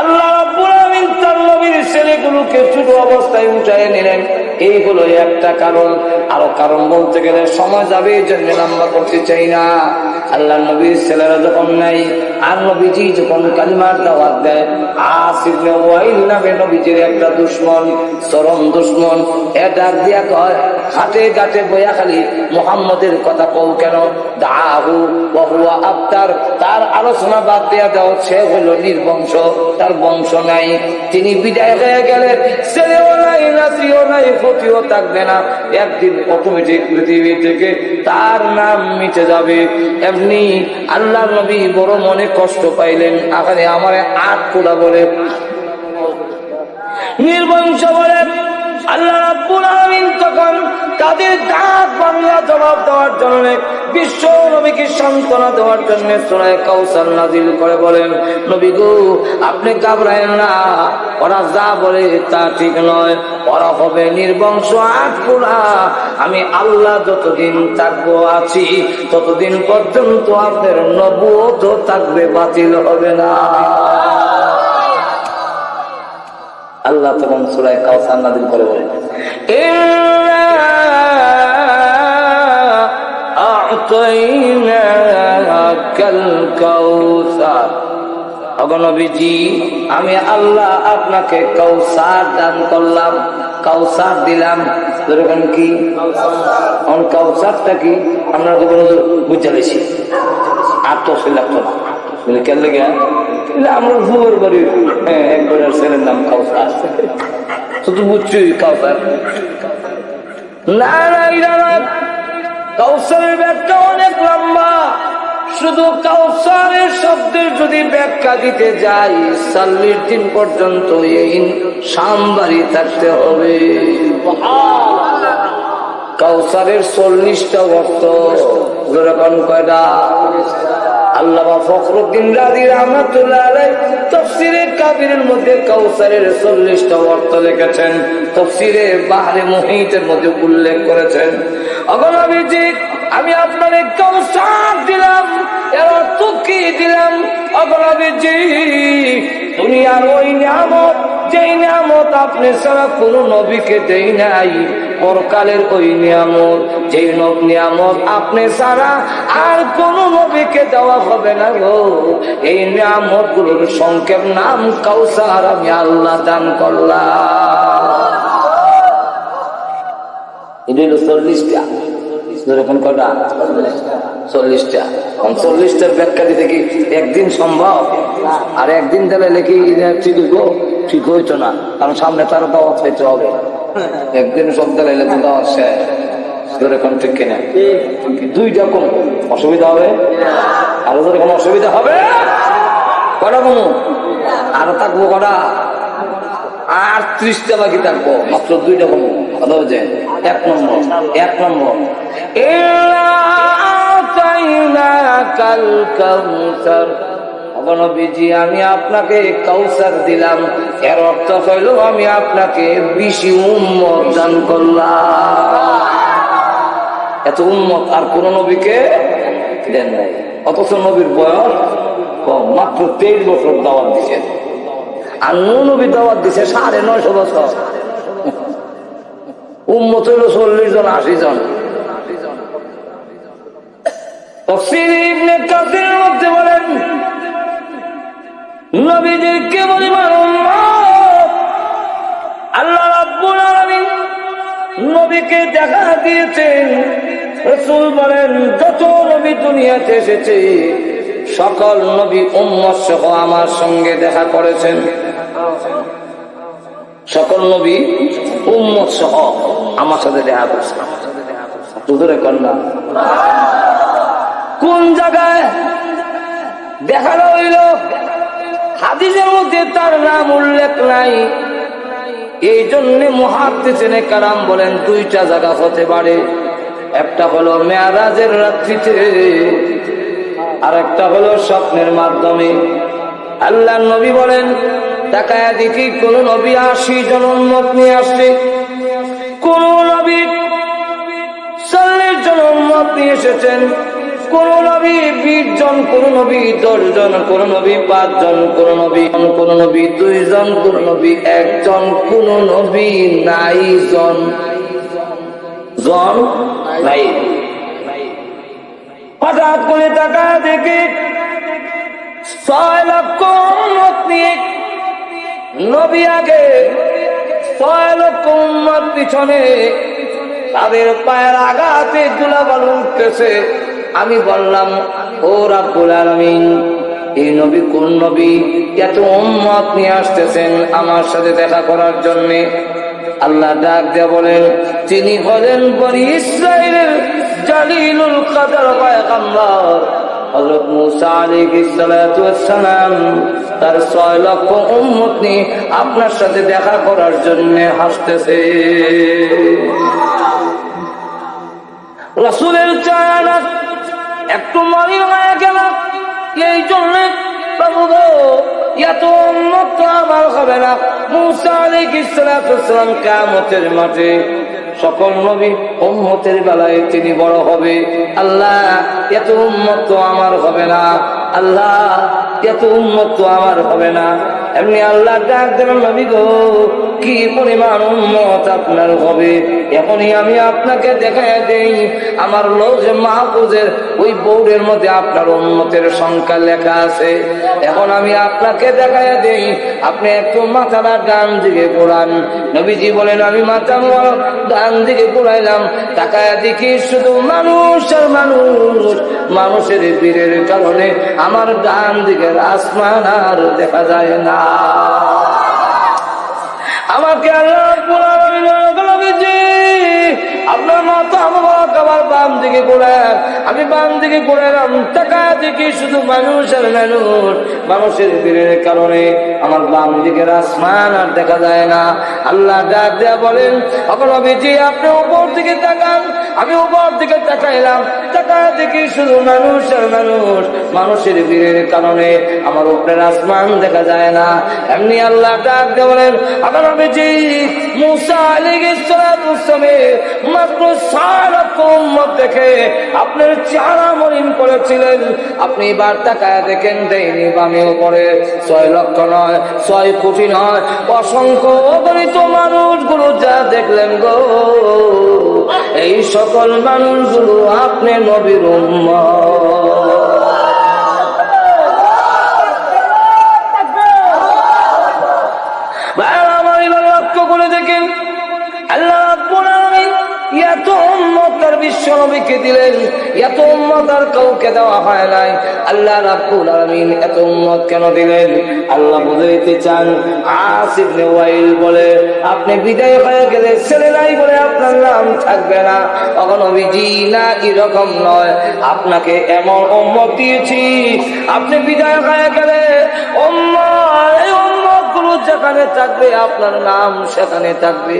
আল্লাহ রাব্বুল আলামিন তার নবীর ছেলেগুলোকে ছোট অবস্থায় উঠাইয়া নিলেন, এই হলো একটা কারণ। আরো কারণ বলতে গেলে সময় যাবে, এই জন্য লম্বা করতে চাই না। আল্লাহ নবীর ছেলেরা যখন নাই আর নবীজি যখন কালিমার দাওয়াত দেয়, আস ইবনে ওয়াইল নামে নবীজির একটা দুশমন, চরম দুশমন, এটা দিয়া কয় হাটে ঘাটে বইয়া খালি মুহাম্মদের কথা কও কেন, দাহু ওয়া হুয়া আফতার, তার আলোচনা বাদ দিয়া দাও, সে হলো নির্বংশ, তার বংশ নাই, তিনি বিদায় হয়ে গেলেন, ছেলেও নাই, নাতিও নাই, ক্ষতিও থাকবে না, একদিন অটোমেটিক পৃথিবী থেকে তার নাম মিটে যাবে। এমনি আল্লাহ নবী বড় মনে কষ্ট পাইলেন, আখানে আমার আট পোড়া বলে নির্বংশ বলে আল্লাহ রাব্বুল আলামিন তখন তাদের ডাক বাংলা জবাব দেওয়ার জন্য বিশ্ব নবীকে সান্ত্বনা দেওয়ার জন্য সূরা কাউসার নাযিল করে বলেন, নবী গো আপনি ঘাবড়ায়েন না, ওরা যা বলে তা ঠিক নয়, ওরা হবে নির্বংশ আট পোড়া, আমি আল্লাহ যতদিন থাকবো আছি ততদিন পর্যন্ত আপনার নবুয়ত থাকবে, বাতিল হবে না। আল্লাহ তখন সূরা কাউসার নাযিল করে বলেন, নবীজি আমি আল্লাহ আপনাকে কাউসার দান করলাম, কাউসার দিলাম। কি কাউসারটা কি আমরা বুঝতে পেরেছি, আর তো সে লাগতো না কেন লেগে আমরা জুয়ের বাড়ির একবারের ছেলের নাম কাউসার, শুধু বুঝছি কাউসার না, কাউসারের ব্যাখ্যা অনেক লম্বা, শুধু কাউসারের শব্দের যদি ব্যাখ্যা দিতে যাই 40 দিন পর্যন্ত এই সামবাড়ি থাকতে হবে। কাউসারের 40টা অর্থ, যেরকম কয়টা? আল্লামা ফখরুদ্দিন রাজি রাহমাতুল্লাহ আলাইহি তাফসীরে কাবীরের মধ্যে কাউসারের 40টা অর্থ লিখেছেন, তাফসীরে বাহরে মুহিতের মধ্যে উল্লেখ করেছেন। নবীজি আমি আপনাকে কাউসার দিলাম, এর অর্থ কি দিলাম? নবীজি দুনিয়ার ওই নিয়ামত, যেই নিয়ামত আপনি ছাড়া কোন নবীকে দেই নাই, পরকালের ওই নিয়ামত, যেই নিয়ামত আপনি ছাড়া আর কোন নবীকে দেওয়া হবে না গো, এই নিয়ামত গুলোর সংক্ষেপ নাম কাউসার, আমি আল্লাহ দান করলাম। এটা হলো 40টা, যেরকম কটা? 40টা। 40টার ব্যাখ্যা দিতে কি একদিন সম্ভব? আর একদিন দিলে কি ঠিক হইব? ঠিক হইতো না, কারণ সামনে তার দাওয়াত হইতে হবে। একদিন সব দিলে তো দাওয়াত শেষ, যেরকম ঠিক কিনা? 2টা কম অসুবিধা হবে, আরো যেরকম অসুবিধা হবে কটা কমু, আরো থাকবো কটা? 38টা বাকি থাকবো, মাত্র 2টা কমু। কথা হচ্ছে 1 নম্বর আতাইনাকাল কাউসার, নবীজি আমি আপনাকে কাউসার দিলাম, এর অর্থ হইল আমি আপনাকে বেশি উম্মত দান করলাম। এত উম্মত আর কোন নবীকে দেন নাই, অথচ নবীর বয়স কম, মাত্র 23 বছর দাওয়াত দিচ্ছেন। আর নবী দাওয়াত দিচ্ছে 950 বছর, উম্মত হইল 40 জন 80 জন। তাফসীর ইবনে কাসিরের মধ্যে বলেন নবীজির কে পরিমাণ উম্মত, আল্লাহ রাব্বুল আলামিন নবীকে দেখা দিয়েছেন। রাসূল বলেন যত নবী দুনিয়াতে এসেছে সকল নবী উম্মত সহ আমার সঙ্গে দেখা করেছেন। সকল নবী উম্মত সহ আমার সাথে দেখা করেছেন। হুজুরে কন্যা কোন জায়গায় দেখা হইল? হাদিসের মধ্যে তার নাম উল্লেখ নাই। এই জন্য মুহাদ্দিসিনে কারাম বলেন 2টা জায়গা হতে পারে, একটা হলো মেরাজের রাত্রিতে, আর একটা হলো স্বপ্নের মাধ্যমে। আল্লাহর নবী বলেন তাকায় দেখি কোন নবী 80 জন উম্মত নিয়ে আসছে, কোন নবী 40 জন উম্মত নিয়ে এসেছেন, কোন নবী 20 জন, কোন নবী 10 জন, কোন নবী 5 জন, কোন নবী 2 জন, কোন নবী 1 জন, কোন নবী নাই জন নাই। হঠাৎ করে টাকা দেখে 6 লক্ষ উম্মত নিয়ে নবী আগে, 6 লক্ষ উম্মত পিছনে, তাদের পায়ের আঘাতে ধুলাবালু উঠতেছে। আমি বললাম ও রাব্বুল আলামিন, এই নবী কোন নবী? এত উম্মত নিয়ে আসতেছেন আমার সাথে দেখা করার জন্য। আল্লাহ ডাক দিয়ে বলেন তিনি হলেন বনি ইসরাইলের জালিলুল কদর পয়গম্বর হযরত মূসা আলাইহিস সালাতু ওয়াস সালাম। তার 6 লক্ষ উম্মত নিয়ে আপনার সাথে দেখা করার জন্য আসতেছে। রাসূলের চায়না একটু মনে হয়ে গেল, এই জন্য প্রভু গো এত উম্মত তো আমার হবে না। মূসা আলাইহিস সালাতু ওয়াস সালাম কিয়ামতের মাঠে সকল নবী উম্মতের বেলায় তিনি বড় হবে। আল্লাহ এত উম্মত তো আমার হবে না, আল্লাহ এত উম্মত তো আমার হবে না। এমনি আল্লাহ ডাক দেবেন নবী গো কি পরিমাণ উম্মত আপনার হবে, এখনই আমি আপনাকে দেখায় দেই। আমার লৌহে মাহফুজের ওই বোর্ডের মধ্যে আপনার উম্মতের সংখ্যা লেখা আছে। এখন আমি আপনাকে দেখায় দেই, আপনি একটু মাথাটা ডান দিকে ঘোরান। নবীজি বলেন আমি মাথা ডান দিকে ঘুরাইলাম, তাকায় দেখি শুধু মানুষ আর মানুষ। মানুষের ভিড়ের কারণে আমার ডান দিকের আসমান আর দেখা যায় না। আমাকে আল্লাহ আপনার মাথা আমার বাম দিকে ঘোরান। আমি বাম দিকে ঘোরালাম, টাকা দেখি শুধু মানুষ আর মানুষ। মানুষের ভিড়ের কারণে আমার বাম দিকের আসমান আর দেখা যায় না। আল্লাহ ডাক দেয়া বলেন নবীজি আপনি উপর দিকে তাকান। আমি উপর দিকে তাকাইলাম, টাকা দেখি শুধু মানুষ আর মানুষ। মানুষের ভিড়ের কারণে আমার উপরের আসমান দেখা যায় না। এমনি আল্লাহ ডাক দেয়া বলেন নবীজি মূসা আলাইহিস সালাতু ওয়াস সালামের মাত্র 6 লক্ষ উম্মত দেখে আপনার চেহারা মলিন করেছিলেন। আপনি এবার তাকায় দেখেন দেয়নি বামে উপরে 6 লক্ষ নয়, 6 কোটি নয়, অসংখ্য অগণিত মানুষগুলো যা দেখলেন গো, এই সকল মানুষগুলো আপনি নবীর উম্মত। লক্ষ্য করে দেখেন আল্লাহ রাব্বুল আলামিন এত উম্মত তার বিশ্ব নবীকে দিলেন, এত উম্মত আর কাউকে দেওয়া হয় নাই। আল্লাহ রাব্বুল আলামিন এত উম্মত কেন দিলেন? আল্লাহ বুঝাইতে চান। আস ইবনে ওয়াইল বলে আপনি বিদায় হয়ে গেলে ছেলে নাই বলে আপনার নাম থাকবে না। তখন নবীজি না এরকম নয়, আপনাকে এমন উম্মত দিয়েছি আপনি বিদায় হয়ে গেলে উম্মত এই উম্মত গুলো যেখানে থাকবে আপনার নাম সেখানে থাকবে।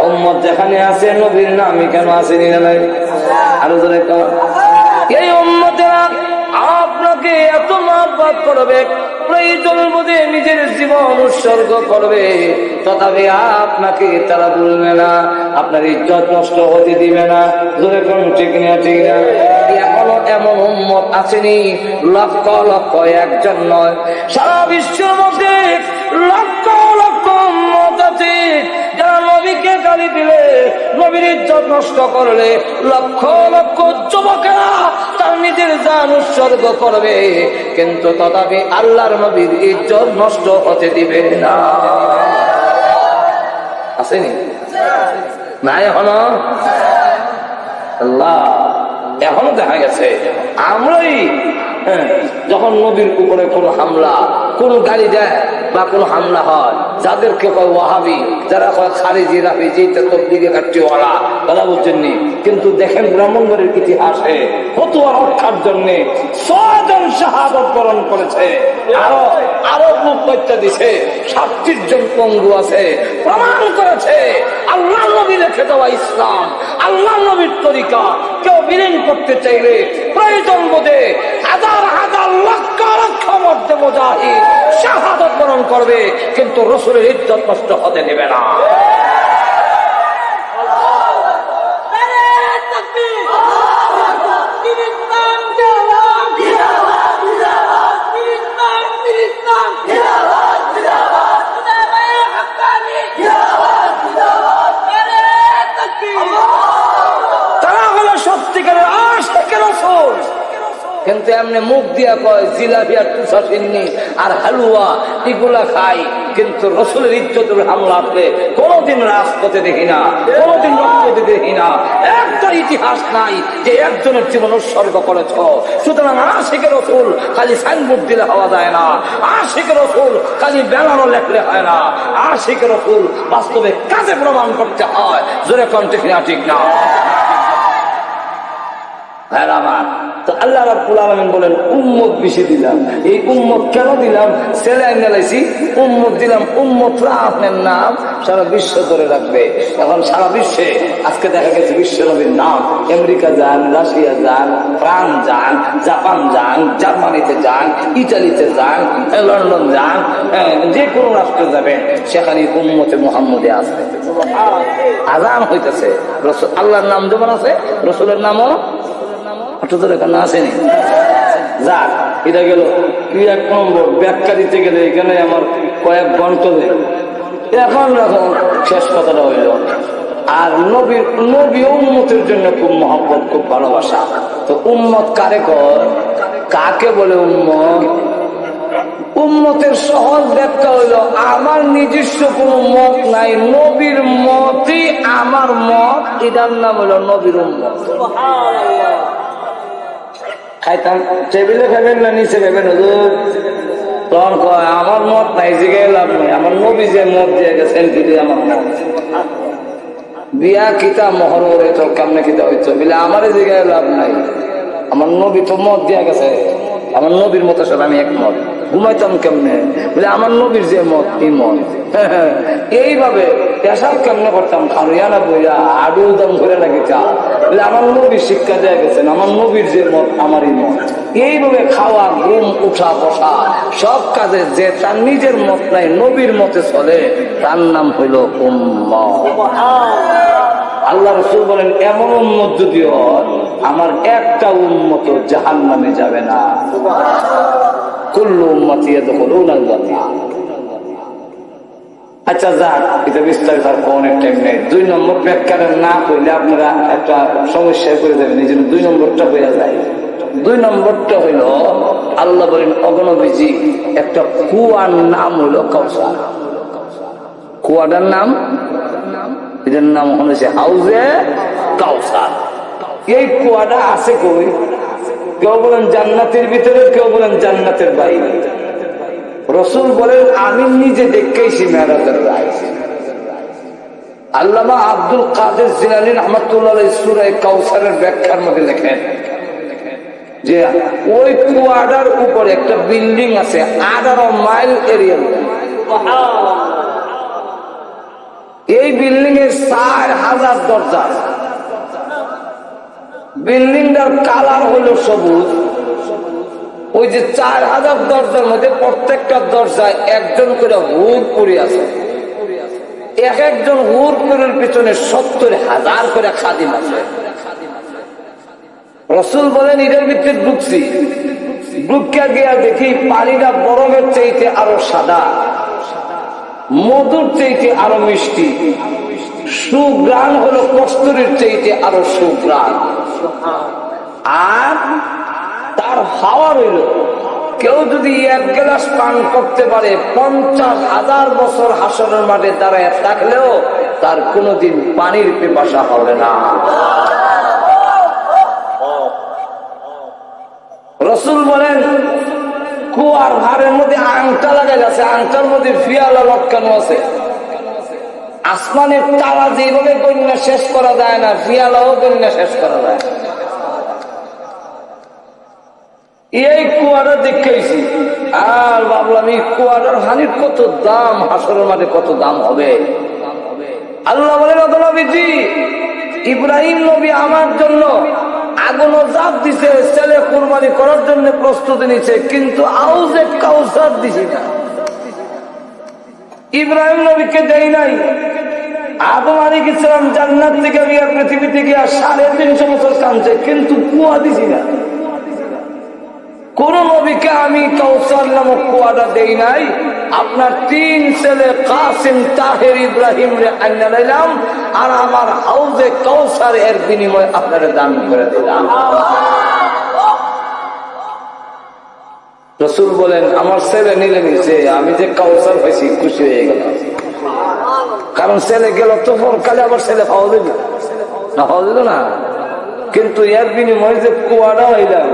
উম্মত যেখানে আছে নবীর নামই কেন আসেনি না নাই? আরো জোরে কর। এই উম্মতেরা আপনাকে এত মহব্বত করবে, প্রয়োজন বোধে নিজের জীবন উৎসর্গ করবে, তথাপি আপনাকে তারা ভুলবে না, আপনার ইজ্জত নষ্ট হতে দিবে না। জোরে কোন ঠিক না? ঠিক না? এখনো এমন উম্মত আসেনি, লক্ষ লক্ষ একজন নয়, সারা বিশ্বের মধ্যে লক্ষ লক্ষ উম্মত আছে যারা নবীকে গালি দিলে, নবীর ইজ্জত নষ্ট করলে লক্ষ লক্ষ যুবকেরা তার নিজের জান উৎসর্গ করবে, কিন্তু তথাপি আল্লাহর নবীর ইজ্জত নষ্ট হতে দিবে না। আসেনি না? এখনো আল্লাহ এখনো দেখা গেছে আমরাই যখন নবীর উপরে কোনো হামলা, কোনো গালি দেয় বা কোনো হামলা হয়, যাদেরকে কয় ওয়াহাবি, যারা কয় খারিজি রাফিজি তবলিগে কাট্টিওয়ালা, কথা বলছেন নি। কিন্তু দেখেন ব্রাহ্মণবাড়ির ইতিহাসে ফতোয়া রক্ষার জন্য 6 জন শাহাদাত বরণ করেছে, আরো বুক হত্যা দিছে, 36 জন পঙ্গু আছে। প্রমাণ করেছে আল্লাহ নবী রেখে দেওয়া ইসলাম, আল্লাহ নবীর তরিকা কেউ বিলীন করতে চাইলে প্রয়োজন বোধে হাজার হাজার লক্ষ লক্ষ মধ্যে মুজাহিদ শাহাদাত বরণ করবে, কিন্তু রাসূলের ইজ্জত নষ্ট হতে দেবে না। তারা হলো সত্যিকারের আশিকে রাসূল, কিন্তু এমনি মুখ দিয়া কয় জিলাপি আর তুষা সিন্নি আর হালুয়া এগুলা খাই, কিন্তু রাসূলের ইজ্জতের হামলা আসলে কোনোদিন রাজপথে দেখি না, কোনোদিন রক্ততে দেখি না। একটা ইতিহাস নাই যে একজনের জীবন উৎসর্গ করেছ। সুতরাং আশিকে রাসূল খালি সাইনবোর্ড দিলে হওয়া যায় না, আশিকে রাসূল খালি ব্যানারও লেখলে হয় না, আশিকে রাসূল বাস্তবে কাজে প্রমাণ করতে হয়। জোরে কোন ঠিক না? ঠিক না? তো আল্লাহ রাব্বুল আলামিন বলেন উম্মত বেশি দিলাম। এই উম্মত কেন দিলাম? ছেলে আইনা লাইছি, উম্মত দিলাম। উম্মতরা আপনার নাম সারা বিশ্ব ধরে রাখবে। এখন সারা বিশ্বে আজকে দেখা গেছে বিশ্ব নবীর নাম, আমেরিকা যান, রাশিয়া যান, ফ্রান্স যান, জাপান যান, জার্মানিতে যান, ইটালিতে যান, লন্ডন যান, যে কোনো রাষ্ট্রে যাবেন সেখানে উম্মতে মুহাম্মদে আসবে। আযান হইতেছে, আল্লাহর নাম যেমন আছে রাসূলের নামও আসেনি। যাক, এটা গেল কি 1 নম্বর ব্যাখ্যা দিতে গেলে এখানে আমার কয়েক ঘন্টা এখন শেষ কথাটা হইল। আর নবী উম্মতের জন্য খুব মহব্বত, খুব ভালোবাসা। তো উম্মত কারে কর, কাকে বলে উম্মত? উম্মতের সহজ ব্যাখ্যা হইল আমার নিজস্ব কোনো মত নাই, নবীর মতই আমার মত, এটার নাম হইল নবীর উম্মত। খাইতাম টেবিলে খাবেন না নিচে খাবেন হুজুর? তখন কয় আমার মত নাই, জিগায় লাভ নাই, আমার নবী যে মত দিয়ে গেছেন আমার মত। বিয়া কিতা মহর ওরে তোর কামনে কিতা হইতো বলে আমারে জিগায় লাভ নাই, আমার নবী তো মত দিয়া গেছে, আমার নবীর মতো সাথে আমি একমত। ঘুমাইতাম কেমনে বলে আমার নবীর যে মত এই মত। এইভাবে পেশাব কেমনে করতাম, খারুয়ানা বইয়া আডু দম করে নাকি চা বলে আমার নবীর শিক্ষা দেয়া গেছেন, আমার নবীর যে মত আমারই মত। এইভাবে খাওয়া, ঘুম, উঠা, বসা সব কাজে যে তার নিজের মত নাই, নবীর মতে চলে, তার নাম হইল উম্মত। আল্লাহ রাসূল বলেন এমন উম্মত যদি হয় আমার একটা উম্মত জাহান্নামে যাবে না। কুল্লু উম্মতি ইয়াদখুলুনাল জান্নাহ। আচ্ছা যাক, এটা বিস্তারিত আর অনেক টাইম নেই। 2 নম্বর ব্যাখ্যাটা না কইলে আপনারা একটা সমস্যায় করে যাবেন, এই জন্য 2 নম্বরটা হইয়া যায়। 2 নম্বরটা হইল আল্লাহ বলেন অগণবিজি একটা কুয়ার নাম হইল কাউসার। কুয়াটার নাম, এটার নাম হচ্ছে হাউজে কাউসার। এই কুয়াটা আছে কই? কেউ বলেন জান্নাতের ভিতরে, কেউ বলেন জান্নাতের বাইরে। রাসূল বলেন আমি নিজে দেখেছি মেরাজের রায়। আল্লামা আব্দুল কাদের জিলানী রাহমাতুল্লাহ আলাইহি সূরা কাউসারের ব্যাখ্যার মধ্যে লেখেন যে ওই কুয়াটার উপরে একটা বিল্ডিং আছে 18 মাইল এরিয়া। এই বিল্ডিং এর 4000 দরজা। বিল্ডিংটার কালার হলো সবুজ। ওই যে 4000 দরজার মধ্যে প্রত্যেকটা দরজায় একজন করে হুর পড়ে আছে। এক একজন হুর পুরের পিছনে 70,000 করে খাদিম আছে। রাসূল বলেন এটার ভিতরে ঢুকছি, ঢুকিয়া গিয়া দেখি পানিটা বরফের চাইতে আরো সাদা, মধুর চাইতে আরো মিষ্টি, সুগ্রাণ হলো কস্তুরীর চাইতে আরো সুগ্রাণ। আর তার হাওয়া রইল, কেউ যদি 1 গ্লাস পান করতে পারে 50,000 বছর হাসরের মাঠে দাঁড়ায় থাকলেও তার কোনোদিন পানির পিপাসা হবে না। রাসূল বলেন কুয়ার ভারের মধ্যে আংটা লাগাই আছে, আংটার মধ্যে ফিয়ালা লটকানো আছে। আসমানের তারা যেভাবে গণ্যা শেষ করা যায় না, ফিয়ালাও গণ্যা শেষ করা যায়। এই কুয়াটা দেখেছি আর ভাবলাম এই কুয়াটার হানির কত দাম, হাসরের মাঠে কত দাম হবে। আল্লাহ বলেন নবীজি ইব্রাহিম নবী আমার জন্য আগুনও জাপ দিছে, ছেলে কুরবানি করার জন্য প্রস্তুতি নিচ্ছে, কিন্তু আউজে কাউসার দিছি না। ইব্রাহিম নবীকে দেই নাই। আদম আলাইহিস সালাম জান্নাত থেকে গিয়া পৃথিবীতে গিয়া 350 বছর কাঁদছে, কিন্তু কুয়া দিছি না। কোন নবীকে আমি কাউসার নামক কুয়াটা দেই নাই। আপনার 3 ছেলে কাসিম, তাহের, ইব্রাহিম রে আইনা লাইলাম, আর আমার হাউজে কাউসার এর বিনিময়ে আপনারা দান করে দিলাম। রাসূল বলেন আমার ছেলে নিলে নিছে, আমি যে কাউসার পাইছি খুশি হয়ে গেলাম। কারণ ছেলে গেল তো কালে আবার ছেলে পাওয়া দিল না, পাওয়া দিল না। কিন্তু এর বিনিময়ে যে কুয়াটা হইলাম,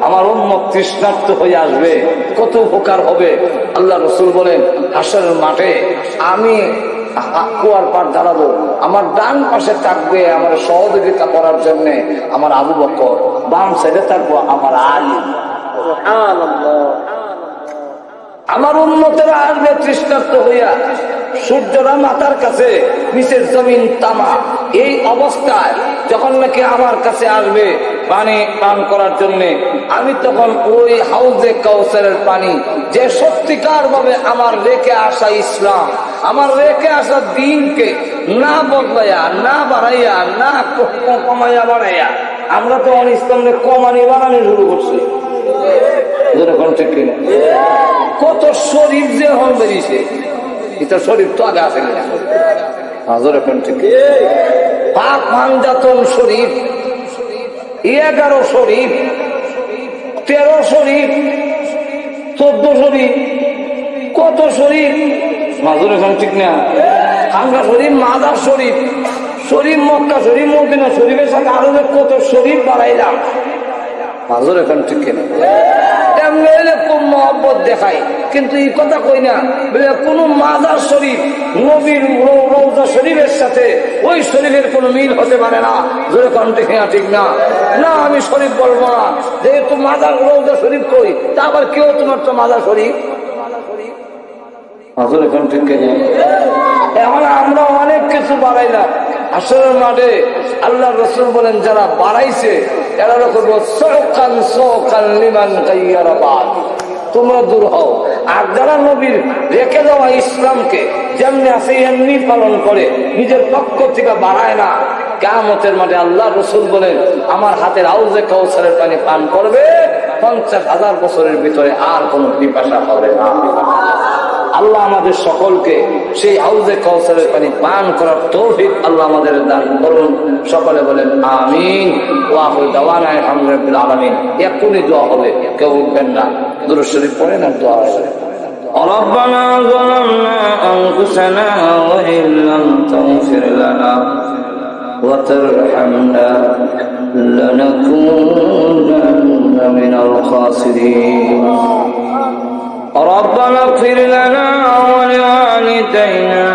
আমার উম্মত তৃষ্ণার্ত হয়ে আসবে, কত উপকার হবে। আল্লাহ রাসূল বলেন হাসরের মাঠে আমি কুয়ার পার দাঁড়াবো, আমার ডান পাশে থাকবে আমার সহযোগিতা করার জন্য আমার আবু বকর, বাম সাইডে থাকবো আমার আলী। আমার উম্মতেরা আসবে তৃষ্ণার্ত হইয়া, সূর্যরা মাথার কাছে, নিচের জমিন তামা। এই অবস্থায় যখন নাকি আমার কাছে আসবে পানি পান করার জন্য, আমি তখন ওই হাউজে কাউসারের পানি, যে সত্যিকার ভাবে আমার রেখে আসা ইসলাম, আমার রেখে আসা দিনকে না বদলাইয়া, না বাড়াইয়া, না কমাইয়া বাড়াইয়া, আমরা তো ইসলামে কমানি বাড়ানি শুরু করছি। কত শরীফ যে হল বেরিয়েছে, এটা শরীফ তো আগে আসে না। পাক মানজাতন শরীফ 11 শরীফ, 13 শরীফ, 14 শরীফ, কত শরীফ মাজুর এখন ঠিক না। খানকা শরীফ, মাদার শরীফ, শরীফ মক্কা শরীফ, মদিনা শরীফের সাথে আরো কত শরীফ বাড়াইলাম। মাজুর এখন ঠিক না। খুব মহব্বত দেখায়, কিন্তু এই কথা কই না কোন মাজার শরীফ নবীর রওজা শরীফের সাথে ওই শরীফের কোন মিল হতে পারে না। জোরে কোন ঠিক না? ঠিক না? না আমি শরীফ বলবো না, যেহেতু মাজার রওজা শরীফ কই, তা আবার কেউ তোমার তো মাজার শরীফ। এখন ঠিক না? এখন আমরা অনেক কিছু বাড়াইলাম আসরের মাঠে। আল্লাহ রাসূল বলেন যারা বাড়াইছে এরা করবো সৌকান সৌকান লিমান গায়্যারাবাদ, তোমরা দূর হও। আর যারা নবীর রেখে দেওয়া ইসলামকে যেমনি আছে এমনি পালন করে, নিজের পক্ষ থেকে বাড়ায় না, কিয়ামতের মাঠে আল্লাহ রাসূল বলেন আমার হাতের হাউজে কাউসারের পানি পান করবে 50,000 বছরের ভিতরে আর কোন পিপাসা হবে না। আল্লাহ আমাদের সকলকে সেই হাউজে কাউসারের পানি পান করার তৌফিক আল্লাহ আমাদের দান করুন। সকলে বলেন আমিন। ওয়া আখিরু দাওয়ানা আলহামদুলিল্লাহি রাব্বিল আলামিন। এখনই দোয়া হবে, কেউ উঠবেন না, দুরূদ শরীফ পড়েন আর দোয়া হবে। ربنا ظلمنا أنفسنا وإن لم تغفر لنا وترحمنا لنكونن من الخاسرين. ربنا اغفر لنا ولوالدينا